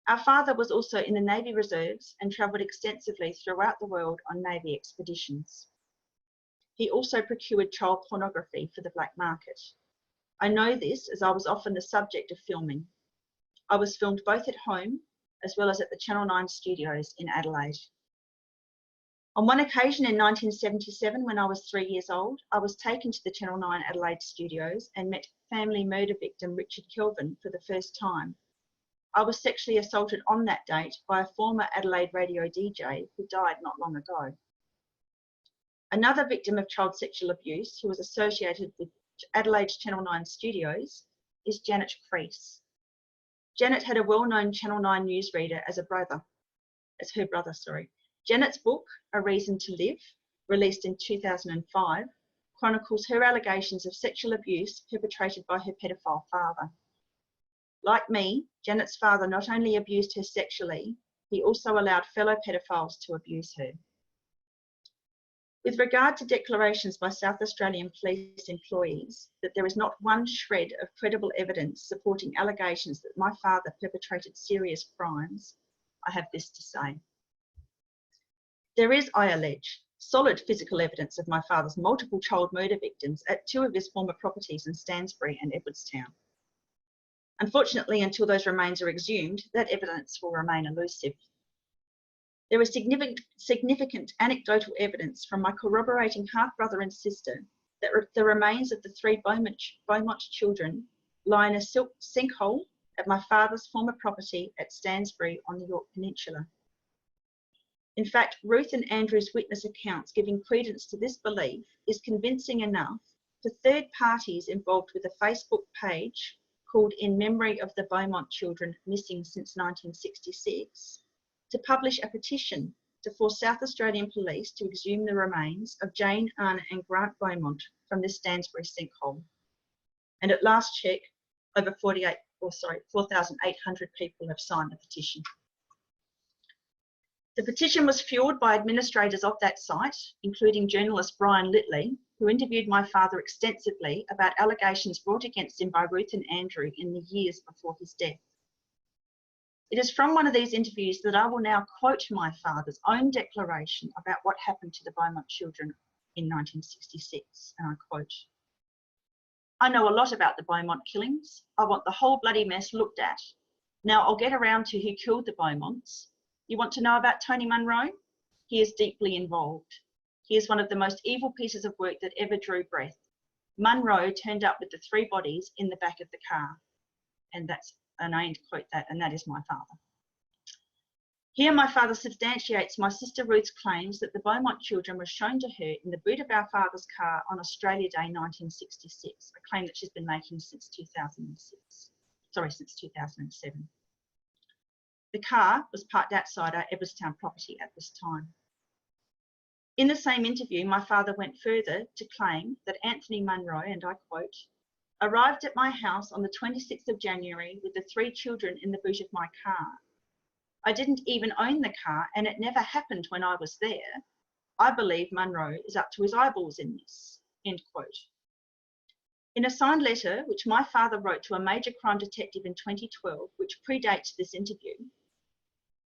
Our father was also in the Navy Reserves and travelled extensively throughout the world on Navy expeditions. He also procured child pornography for the black market. I know this as I was often the subject of filming. I was filmed both at home as well as at the Channel 9 studios in Adelaide. On one occasion in 1977, when I was 3 years old, I was taken to the Channel 9 Adelaide studios and met family murder victim Richard Kelvin for the first time. I was sexually assaulted on that date by a former Adelaide radio DJ who died not long ago. Another victim of child sexual abuse who was associated with Adelaide's Channel 9 studios is Janet Priest. Janet had a well-known Channel 9 newsreader as her brother. Janet's book, A Reason to Live, released in 2005, chronicles her allegations of sexual abuse perpetrated by her pedophile father. Like me, Janet's father not only abused her sexually, he also allowed fellow pedophiles to abuse her. With regard to declarations by South Australian police employees that there is not one shred of credible evidence supporting allegations that my father perpetrated serious crimes, I have this to say. There is, I allege, solid physical evidence of my father's multiple child murder victims at 2 of his former properties in Stansbury and Edwardstown. Unfortunately, until those remains are exhumed, that evidence will remain elusive. There is significant anecdotal evidence from my corroborating half-brother and sister that the remains of the 3 Beaumont children lie in a sinkhole at my father's former property at Stansbury on the Yorke Peninsula. In fact, Ruth and Andrew's witness accounts giving credence to this belief is convincing enough for third parties involved with a Facebook page called In Memory of the Beaumont Children Missing Since 1966 to publish a petition to force South Australian Police to exhume the remains of Jane, Anna and Grant Beaumont from this Stansbury sinkhole. And at last check, over 4,800 people have signed the petition. The petition was fuelled by administrators of that site, including journalist Brian Litley, who interviewed my father extensively about allegations brought against him by Ruth and Andrew in the years before his death. It is from one of these interviews that I will now quote my father's own declaration about what happened to the Beaumont children in 1966, and I quote, "I know a lot about the Beaumont killings. I want the whole bloody mess looked at. Now I'll get around to who killed the Beaumonts. You want to know about Tony Munro? He is deeply involved. He is one of the most evil pieces of work that ever drew breath. Munro turned up with the 3 bodies in the back of the car." And I quote that, and that is my father. Here my father substantiates my sister Ruth's claims that the Beaumont children were shown to her in the boot of our father's car on Australia Day 1966, a claim that she's been making since 2007. The car was parked outside our Edwardstown property at this time. In the same interview, my father went further to claim that Anthony Munro, and I quote, "arrived at my house on the 26th of January with the 3 children in the boot of my car. I didn't even own the car and it never happened when I was there. I believe Munro is up to his eyeballs in this," end quote. In a signed letter, which my father wrote to a major crime detective in 2012, which predates this interview,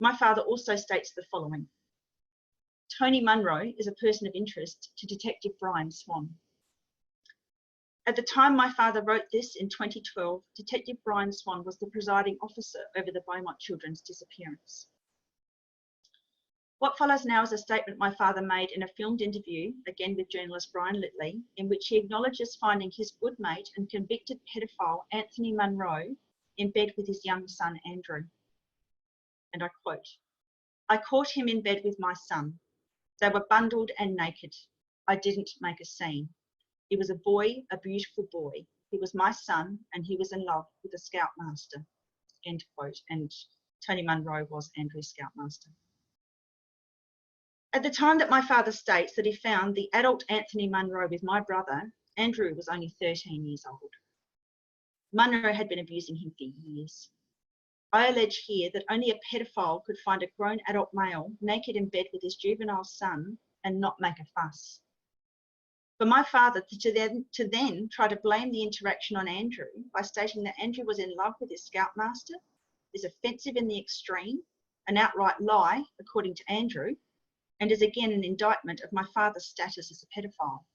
my father also states the following: "Tony Munro is a person of interest to Detective Brian Swan." At the time my father wrote this in 2012, Detective Brian Swan was the presiding officer over the Beaumont children's disappearance. What follows now is a statement my father made in a filmed interview, again with journalist Brian Litley, in which he acknowledges finding his good mate and convicted pedophile Anthony Munro in bed with his young son Andrew. And I quote, "I caught him in bed with my son. They were bundled and naked. I didn't make a scene. He was a boy, a beautiful boy. He was my son and he was in love with a scoutmaster," end quote. And Tony Munro was Andrew's scoutmaster. At the time that my father states that he found the adult Anthony Munro with my brother, Andrew was only 13 years old. Munro had been abusing him for years. I allege here that only a pedophile could find a grown adult male naked in bed with his juvenile son and not make a fuss. For my father to then try to blame the interaction on Andrew by stating that Andrew was in love with his scoutmaster is offensive in the extreme, an outright lie, according to Andrew, and is again an indictment of my father's status as a pedophile.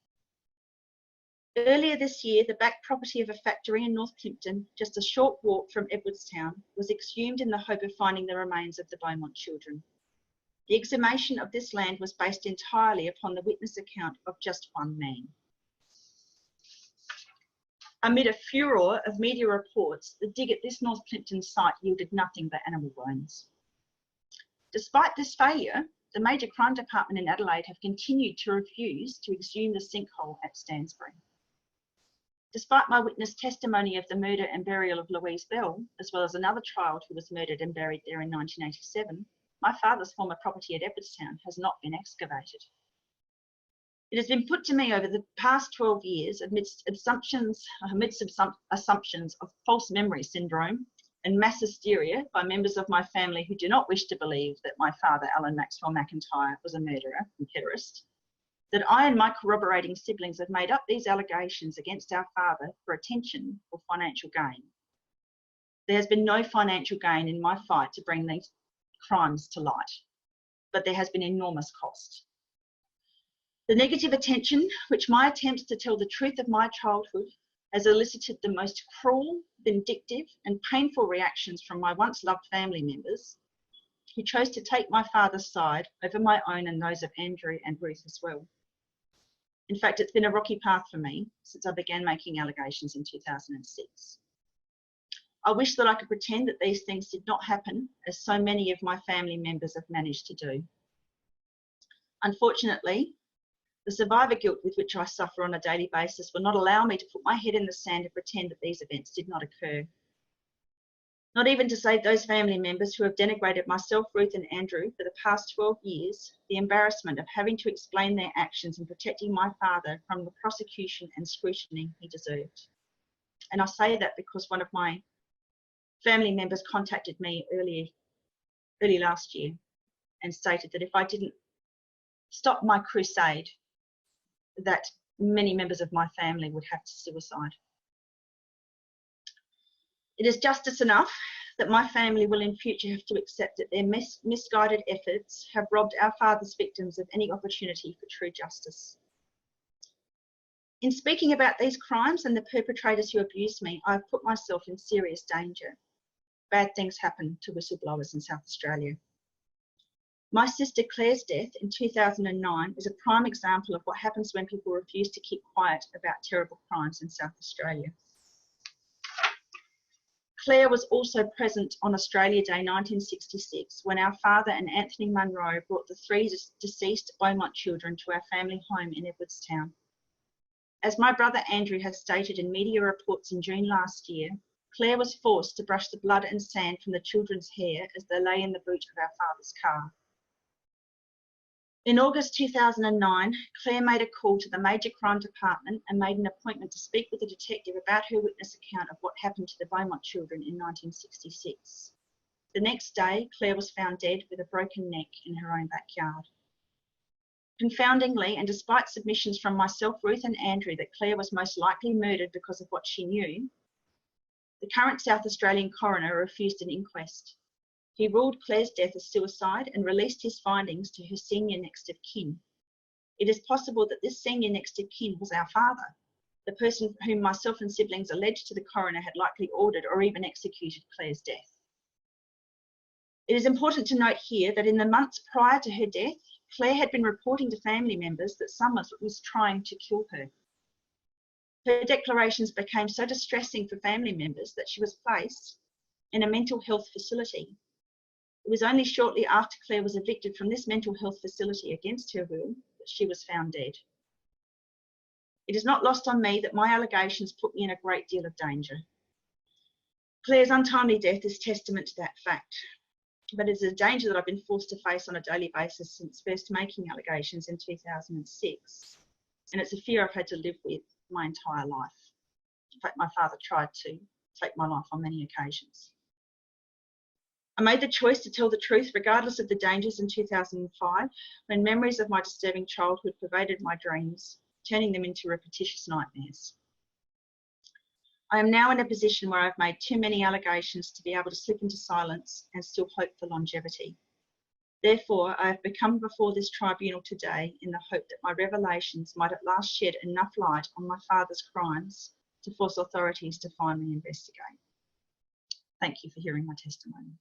Earlier this year, the back property of a factory in North Plympton, just a short walk from Edwardstown, was exhumed in the hope of finding the remains of the Beaumont children. The exhumation of this land was based entirely upon the witness account of just one man. Amid a furor of media reports, the dig at this North Plympton site yielded nothing but animal bones. Despite this failure, the Major Crime Department in Adelaide have continued to refuse to exhume the sinkhole at Stansbury. Despite my witness testimony of the murder and burial of Louise Bell, as well as another child who was murdered and buried there in 1987, my father's former property at Edwardstown has not been excavated. It has been put to me over the past 12 years amidst assumptions of false memory syndrome and mass hysteria by members of my family who do not wish to believe that my father, Alan Maxwell McIntyre, was a murderer and terrorist, that I and my corroborating siblings have made up these allegations against our father for attention or financial gain. There has been no financial gain in my fight to bring these crimes to light, but there has been enormous cost. The negative attention which my attempts to tell the truth of my childhood has elicited the most cruel, vindictive and painful reactions from my once loved family members, who chose to take my father's side over my own and those of Andrew and Ruth as well. In fact, it's been a rocky path for me since I began making allegations in 2006. I wish that I could pretend that these things did not happen, as so many of my family members have managed to do. Unfortunately, the survivor guilt with which I suffer on a daily basis will not allow me to put my head in the sand and pretend that these events did not occur. Not even to save those family members who have denigrated myself, Ruth and Andrew for the past 12 years, the embarrassment of having to explain their actions in protecting my father from the prosecution and scrutiny he deserved. And I say that because one of my family members contacted me early last year and stated that if I didn't stop my crusade, that many members of my family would have to suicide. It is justice enough that my family will in future have to accept that their misguided efforts have robbed our father's victims of any opportunity for true justice. In speaking about these crimes and the perpetrators who abused me, I have put myself in serious danger. Bad things happen to whistleblowers in South Australia. My sister Claire's death in 2009 is a prime example of what happens when people refuse to keep quiet about terrible crimes in South Australia. Claire was also present on Australia Day 1966 when our father and Anthony Munro brought the 3 deceased Beaumont children to our family home in Edwardstown. As my brother Andrew has stated in media reports in June last year, Claire was forced to brush the blood and sand from the children's hair as they lay in the boot of our father's car. In August 2009, Claire made a call to the Major Crime Department and made an appointment to speak with a detective about her witness account of what happened to the Beaumont children in 1966. The next day, Claire was found dead with a broken neck in her own backyard. Confoundingly, and despite submissions from myself, Ruth and Andrew that Claire was most likely murdered because of what she knew, the current South Australian coroner refused an inquest. He ruled Claire's death as suicide and released his findings to her senior next of kin. It is possible that this senior next of kin was our father, the person whom myself and siblings alleged to the coroner had likely ordered or even executed Claire's death. It is important to note here that in the months prior to her death, Claire had been reporting to family members that someone was trying to kill her. Her declarations became so distressing for family members that she was placed in a mental health facility. It was only shortly after Claire was evicted from this mental health facility against her will that she was found dead. It is not lost on me that my allegations put me in a great deal of danger. Claire's untimely death is testament to that fact, but it is a danger that I've been forced to face on a daily basis since first making allegations in 2006, and it's a fear I've had to live with my entire life. In fact, my father tried to take my life on many occasions. I made the choice to tell the truth regardless of the dangers in 2005, when memories of my disturbing childhood pervaded my dreams, turning them into repetitious nightmares. I am now in a position where I've made too many allegations to be able to slip into silence and still hope for longevity. Therefore, I have become before this tribunal today in the hope that my revelations might at last shed enough light on my father's crimes to force authorities to finally investigate. Thank you for hearing my testimony.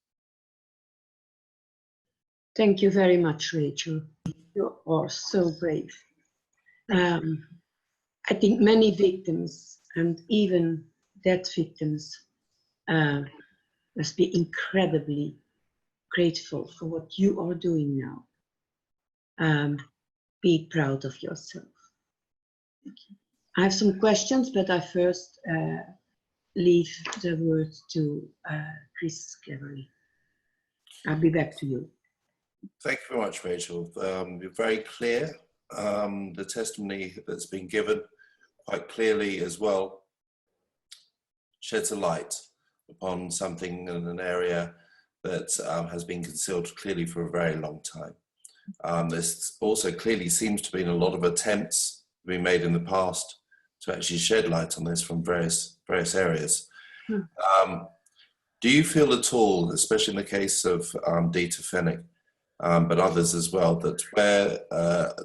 Thank you very much, Rachel. You are so brave. I think many victims and even dead victims must be incredibly grateful for what you are doing now. Be proud of yourself. Thank you. I have some questions, but I first leave the word to Chris Cleverly. I'll be back to you. Thank you very much, Rachel. You're very clear. The testimony that's been given quite clearly as well sheds a light upon something in an area that has been concealed clearly for a very long time. There's also clearly seems to be a lot of attempts being made in the past to actually shed light on this from various areas. Do you feel at all, especially in the case of Dieter Pfennig, but others as well, that where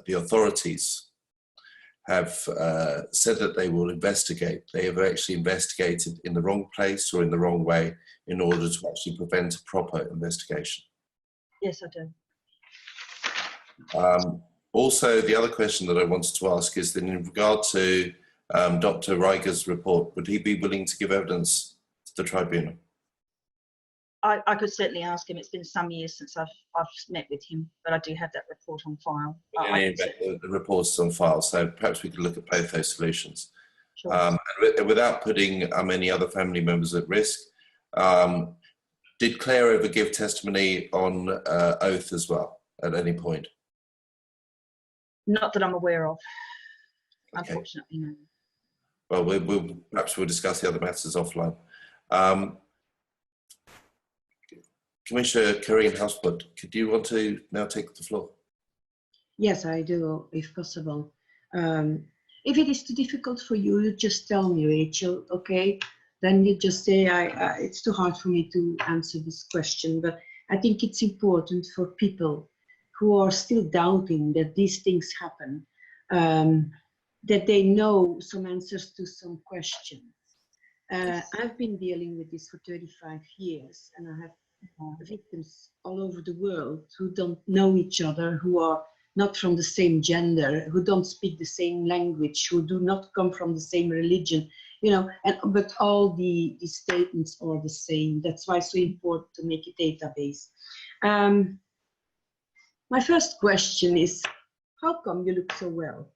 the authorities have said that they will investigate, they have actually investigated in the wrong place or in the wrong way in order to actually prevent a proper investigation? Yes, I do. Also, the other question that I wanted to ask is that in regard to Dr. Reiger's report, would he be willing to give evidence to the tribunal? I could certainly ask him. It's been some years since I've met with him, but I do have that report on file. The report's on file, so perhaps we could look at both those solutions. Sure. And without putting any other family members at risk, did Claire ever give testimony on oath as well at any point? Not that I'm aware of. Okay. Unfortunately, no. Well, perhaps we'll discuss the other matters offline. Commissioner Karine Hausbut, could you want to now take the floor? Yes, I do, if possible. If it is too difficult for you, you just tell me, Rachel, okay? Then you just say, it's too hard for me to answer this question, but I think it's important for people who are still doubting that these things happen, that they know some answers to some questions. I've been dealing with this for 35 years, and I have victims all over the world who don't know each other, who are not from the same gender, who don't speak the same language, who do not come from the same religion, you know, but all the statements are the same. That's why it's so important to make a database. My first question is, how come you look so well?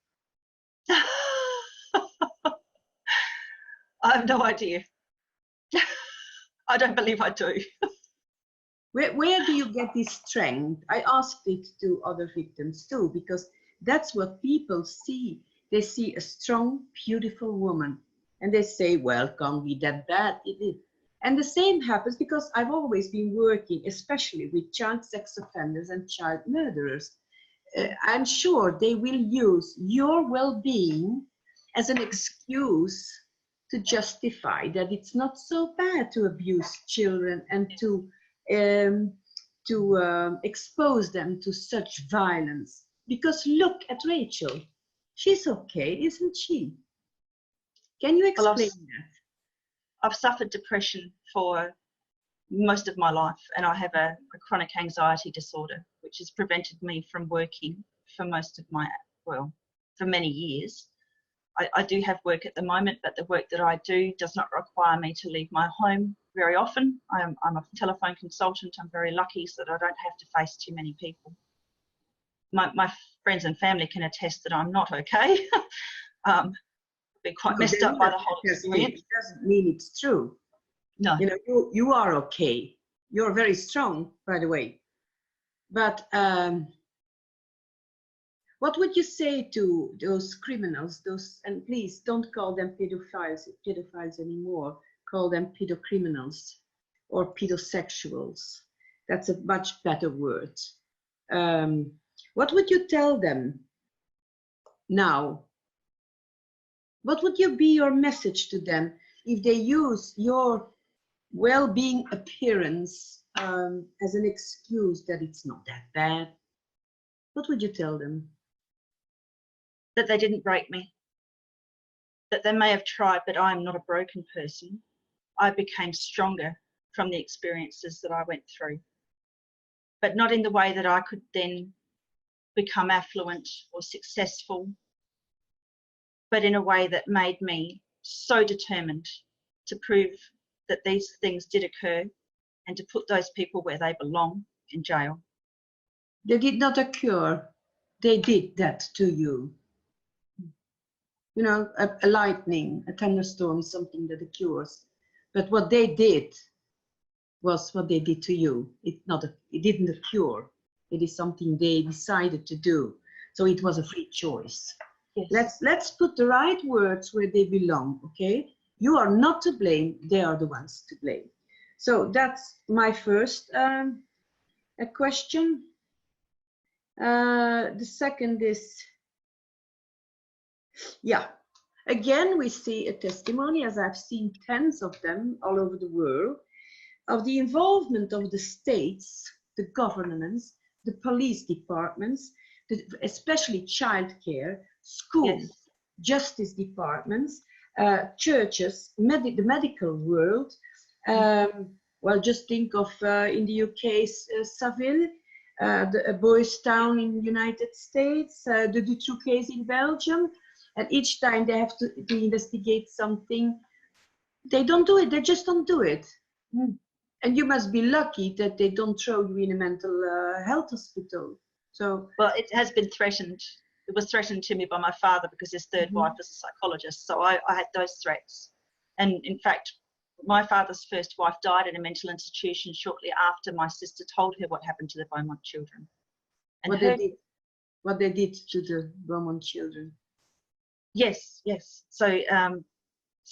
I have no idea. I don't believe I do. Where do you get this strength? I asked it to other victims too, because that's what people see. They see a strong, beautiful woman, and they say, well, can't be that bad, it is. And the same happens because I've always been working, especially with child sex offenders and child murderers. I'm sure they will use your well-being as an excuse to justify that it's not so bad to abuse children and to expose them to such violence. Because look at Rachel. She's okay, isn't she? Can you explain that? I've suffered depression for most of my life, and I have a chronic anxiety disorder, which has prevented me from working for most of my, well, for many years. I do have work at the moment, but the work that I do does not require me to leave my home very often. I'm a telephone consultant. I'm very lucky so that I don't have to face too many people. My friends and family can attest that I'm not okay. I've been quite messed up by the whole experience. It doesn't mean it's true. No. You know, you are okay. You're very strong, by the way. But what would you say to those criminals, and please don't call them pedophiles anymore, call them pedocriminals or pedosexuals. That's a much better word. What would you tell them now? What would be your message to them if they use your well-being appearance as an excuse that it's not that bad? What would you tell them? That they didn't break me. That they may have tried, but I am not a broken person. I became stronger from the experiences that I went through, but not in the way that I could then become affluent or successful, but in a way that made me so determined to prove that these things did occur and to put those people where they belong, in jail. They did not occur. They did that to you. You know, a lightning, a thunderstorm is something that occurs. But what they did was what they did to you. It didn't occur. It is something they decided to do. So it was a free choice. Yes. Let's put the right words where they belong, okay? You are not to blame. They are the ones to blame. So that's my first question. The second is, yeah, again, we see a testimony, as I've seen tens of them all over the world, of the involvement of the states, the governments, the police departments, especially childcare, schools, Yes. justice departments, churches, the medical world. Well, just think of in the UK, Saville, the boys' town in the United States, the Dutroux case in Belgium, and each time they have to investigate something, they don't do it. They just don't do it. And you must be lucky that they don't throw you in a mental health hospital. So, well, it has been threatened. It was threatened to me by my father because his third wife was a psychologist. So I had those threats. And in fact, my father's first wife died in a mental institution shortly after my sister told her what happened to the Beaumont children. And what they did to the Beaumont children. Yes, yes. So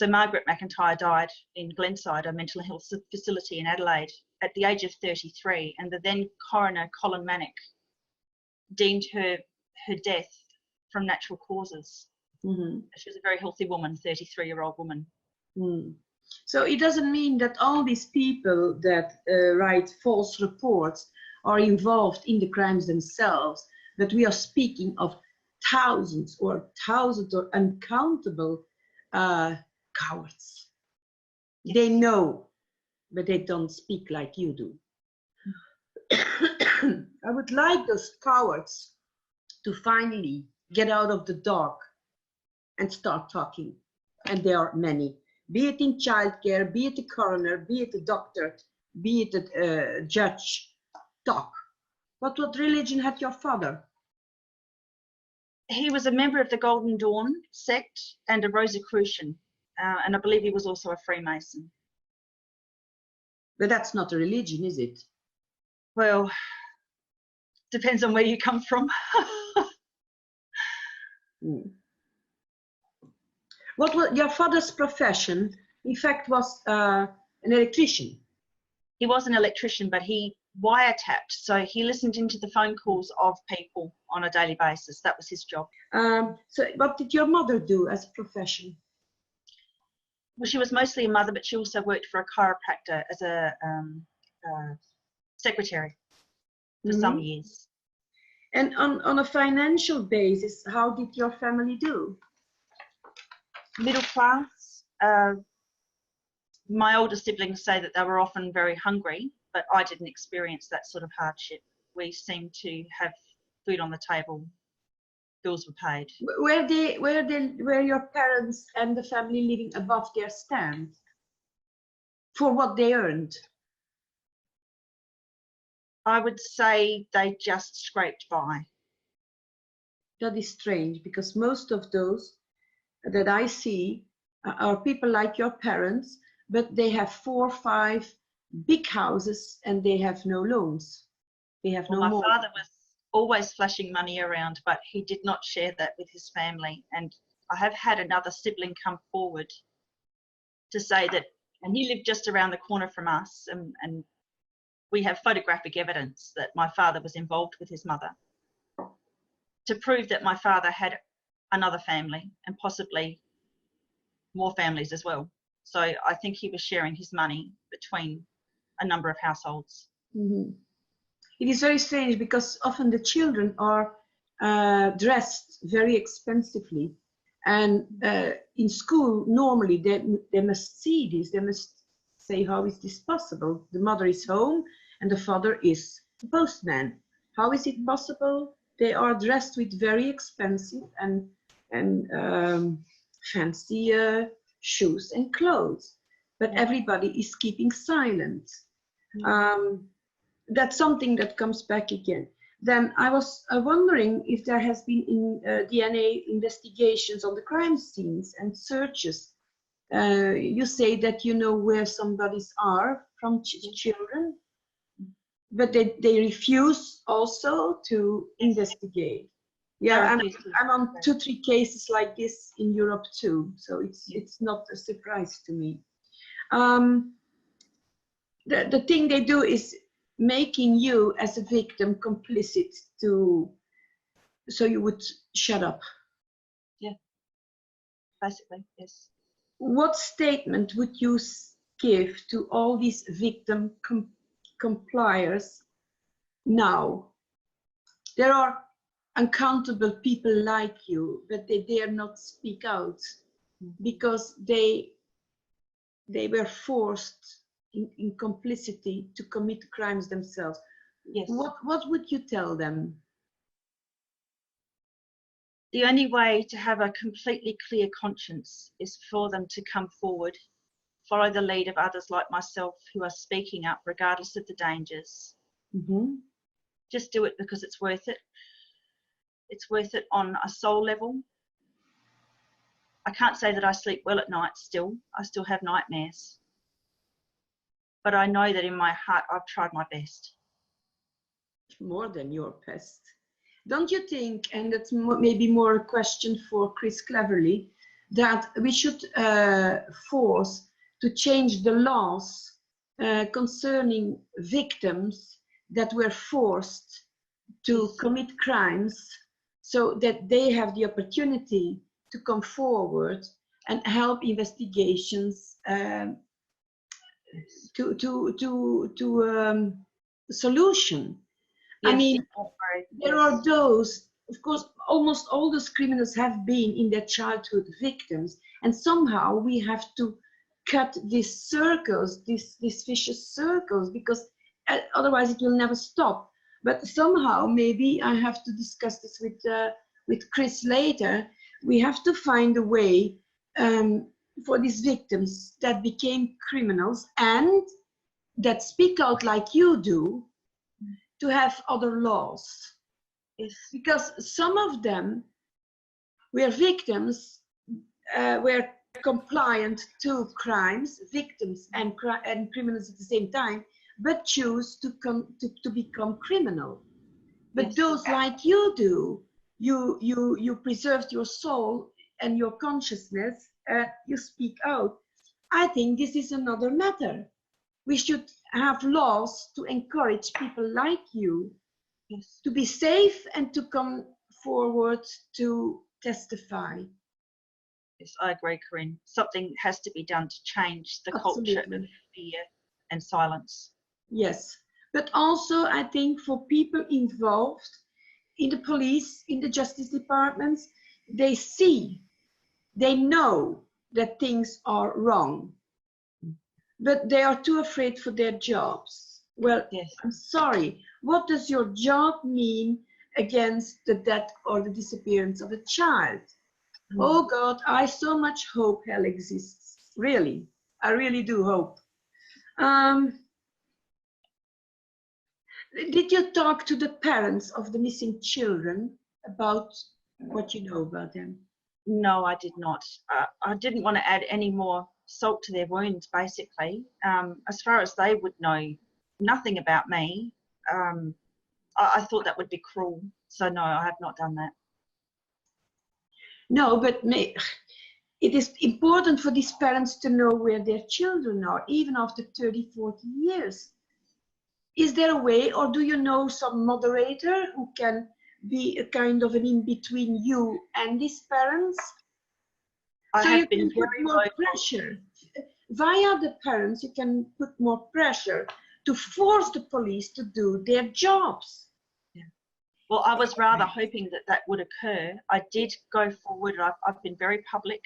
Margaret McIntyre died in Glenside, a mental health facility in Adelaide, at the age of 33, and the then coroner, Colin Manick, deemed her death from natural causes. She was a very healthy woman, 33-year-old woman. So it doesn't mean that all these people that write false reports are involved in the crimes themselves, but we are speaking of thousands or uncountable cowards. Yes. They know, but they don't speak like you do. I would like those cowards to finally get out of the dark and start talking. And there are many, be it in childcare, be it the coroner, be it the doctor, be it the judge. Talk. What religion had your father? He was a member of the Golden Dawn sect and a Rosicrucian, and I believe he was also a Freemason. But that's not a religion, is it? Well, depends on where you come from. What was your father's profession? In fact, was an electrician. He was an electrician, but he wiretapped, so he listened into the phone calls of people on a daily basis. That was his job. So what did your mother do as a profession? Well, she was mostly a mother, but she also worked for a chiropractor as a secretary for some years. And on a financial basis, how did your family do? Middle class. My older siblings say that they were often very hungry, but I didn't experience that sort of hardship. We seemed to have food on the table, bills were paid. Were your parents and the family living above their stand for what they earned? I would say they just scraped by. That is strange, because most of those that I see are people like your parents, but they have 4 or 5 big houses and they have no loans. They have no more. My father was always flashing money around, but he did not share that with his family. And I have had another sibling come forward to say that, and he lived just around the corner from us, and we have photographic evidence that my father was involved with his mother, to prove that my father had another family and possibly more families as well. So I think he was sharing his money between a number of households. It is very strange, because often the children are dressed very expensively, and in school normally they must see this. They must say, how is this possible? The mother is home and the father is the postman. How is it possible? They are dressed with very expensive and fancy shoes and clothes, but everybody is keeping silent. That's something that comes back again. Then I was wondering if there has been DNA investigations on the crime scenes and searches. You say that you know where some bodies are from children, but they refuse also to investigate. Yeah, I'm on 2-3 cases like this in Europe too, so it's not a surprise to me. The thing they do is making you as a victim complicit to so you would shut up. Yeah, basically, yes. What statement would you give to all these victim compliers now? There are uncountable people like you, but they dare not speak out because they were forced in complicity to commit crimes themselves. Yes. What would you tell them? The only way to have a completely clear conscience is for them to come forward, follow the lead of others like myself who are speaking up regardless of the dangers. Mm-hmm. Just do it because it's worth it. It's worth it on a soul level. I can't say that I sleep well at night still. I still have nightmares. But I know that in my heart I've tried my best. More than your best. Don't you think, and that's maybe more a question for Chris Cleverly, that we should force to change the laws concerning victims that were forced to commit crimes, so that they have the opportunity to come forward and help investigations to solution. Yes, I mean, there are those, of course, almost all those criminals have been in their childhood victims, and somehow we have to cut these circles, these vicious circles, because otherwise it will never stop. But somehow, maybe I have to discuss this with Chris later. We have to find a way for these victims that became criminals and that speak out like you do, to have other laws. Yes. Because some of them were victims, were compliant to crimes, victims and criminals at the same time, but choose to become criminal. But Yes. those like you do, you preserved your soul and your consciousness, you speak out. I think this is another matter. We should have laws to encourage people like you to be safe and to come forward to testify. Yes, I agree, Corinne. Something has to be done to change the culture of fear and silence. Yes, but also I think for people involved in the police, in the justice departments, they know that things are wrong, but they are too afraid for their jobs. Well, yes. I'm sorry, what does your job mean against the death or the disappearance of a child? Oh God, I so much hope hell exists. Really, I really do hope. Did you talk to the parents of the missing children about what you know about them? No, I did not. I didn't want to add any more salt to their wounds, basically. As far as they would know nothing about me, I thought that would be cruel. So no, I have not done that. No, but it is important for these parents to know where their children are, even after 30, 40 years. Is there a way, or do you know some moderator who can be a kind of an in-between you and these parents? I so have you been can put more pressure. Via the parents, you can put more pressure to force the police to do their jobs. Yeah. Well, I was rather hoping that that would occur. I did go forward. I've been very public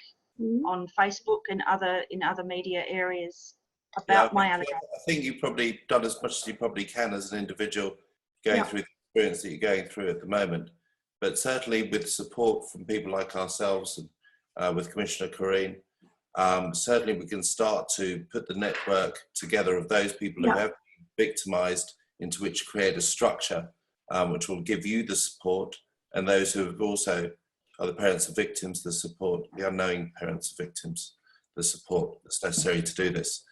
on Facebook and in other media areas about my allegations. I think you've probably done as much as you probably can as an individual going through the experience that you're going through at the moment. But certainly with support from people like ourselves and with Commissioner Corinne, certainly we can start to put the network together of those people who have been victimised, into which create a structure which will give you the support, and those who have also are the parents of victims, the support, the unknowing parents of victims, the support that's necessary to do this.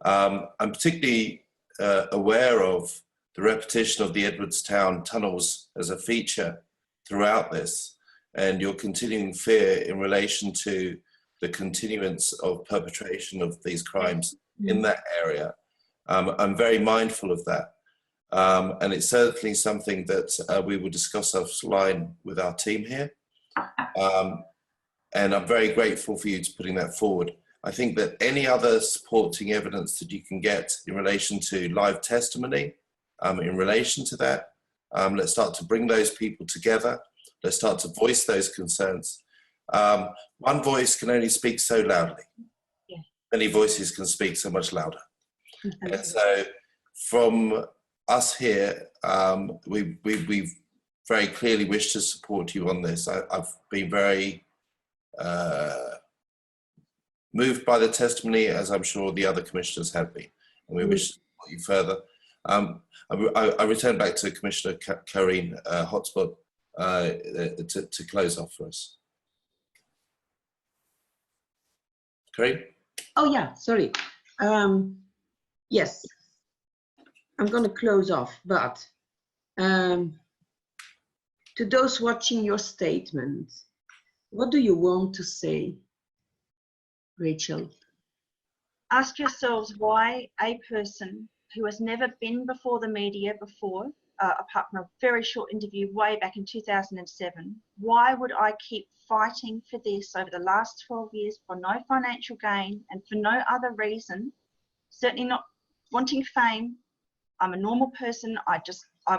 I'm particularly aware of the repetition of the Edwardstown tunnels as a feature throughout this, and your continuing fear in relation to the continuance of perpetration of these crimes in that area. I'm very mindful of that. And it's certainly something that we will discuss offline with our team here. And I'm very grateful for you to putting that forward. I think that any other supporting evidence that you can get in relation to live testimony, in relation to that, let's start to bring those people together. Let's start to voice those concerns. One voice can only speak so loudly. Yeah. Many voices can speak so much louder. And so from us here, we very clearly wish to support you on this. I've been very moved by the testimony, as I'm sure the other commissioners have been, and we wish to support you further. I return back to Commissioner Karine Hotspot to close off for us. Karine? Oh yeah, sorry. Yes, I'm going to close off, but to those watching your statement, what do you want to say, Rachel? Ask yourselves why a person who has never been before the media before, apart from a very short interview way back in 2007, why would I keep fighting for this over the last 12 years for no financial gain and for no other reason, certainly not wanting fame. I'm a normal person. I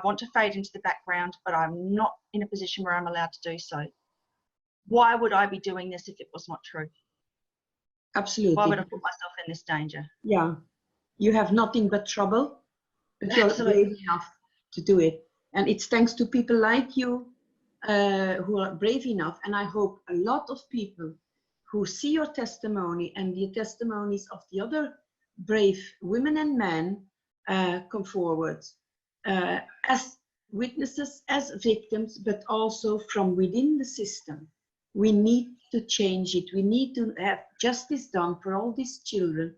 want to fade into the background, but I'm not in a position where I'm allowed to do so. Why would I be doing this if it was not true? Absolutely. Why would I put myself in this danger? Yeah, you have nothing but trouble, but you're brave enough to do it. And it's thanks to people like you who are brave enough. And I hope a lot of people who see your testimony and the testimonies of the other brave women and men come forward as witnesses, as victims, but also from within the system. We need to change it. We need to have justice done for all these children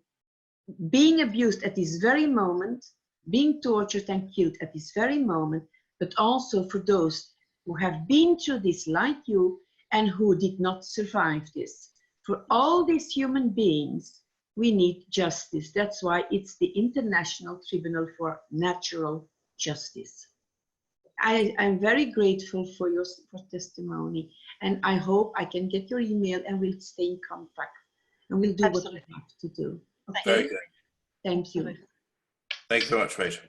being abused at this very moment, being tortured and killed at this very moment, but also for those who have been through this like you and who did not survive this. For all these human beings, we need justice. That's why it's the International Tribunal for Natural Justice. I'm very grateful for your testimony, and I hope I can get your email and we'll stay in contact and we'll do what we have to do. Okay? Very good. Thank you. Thank you very much, Rachel.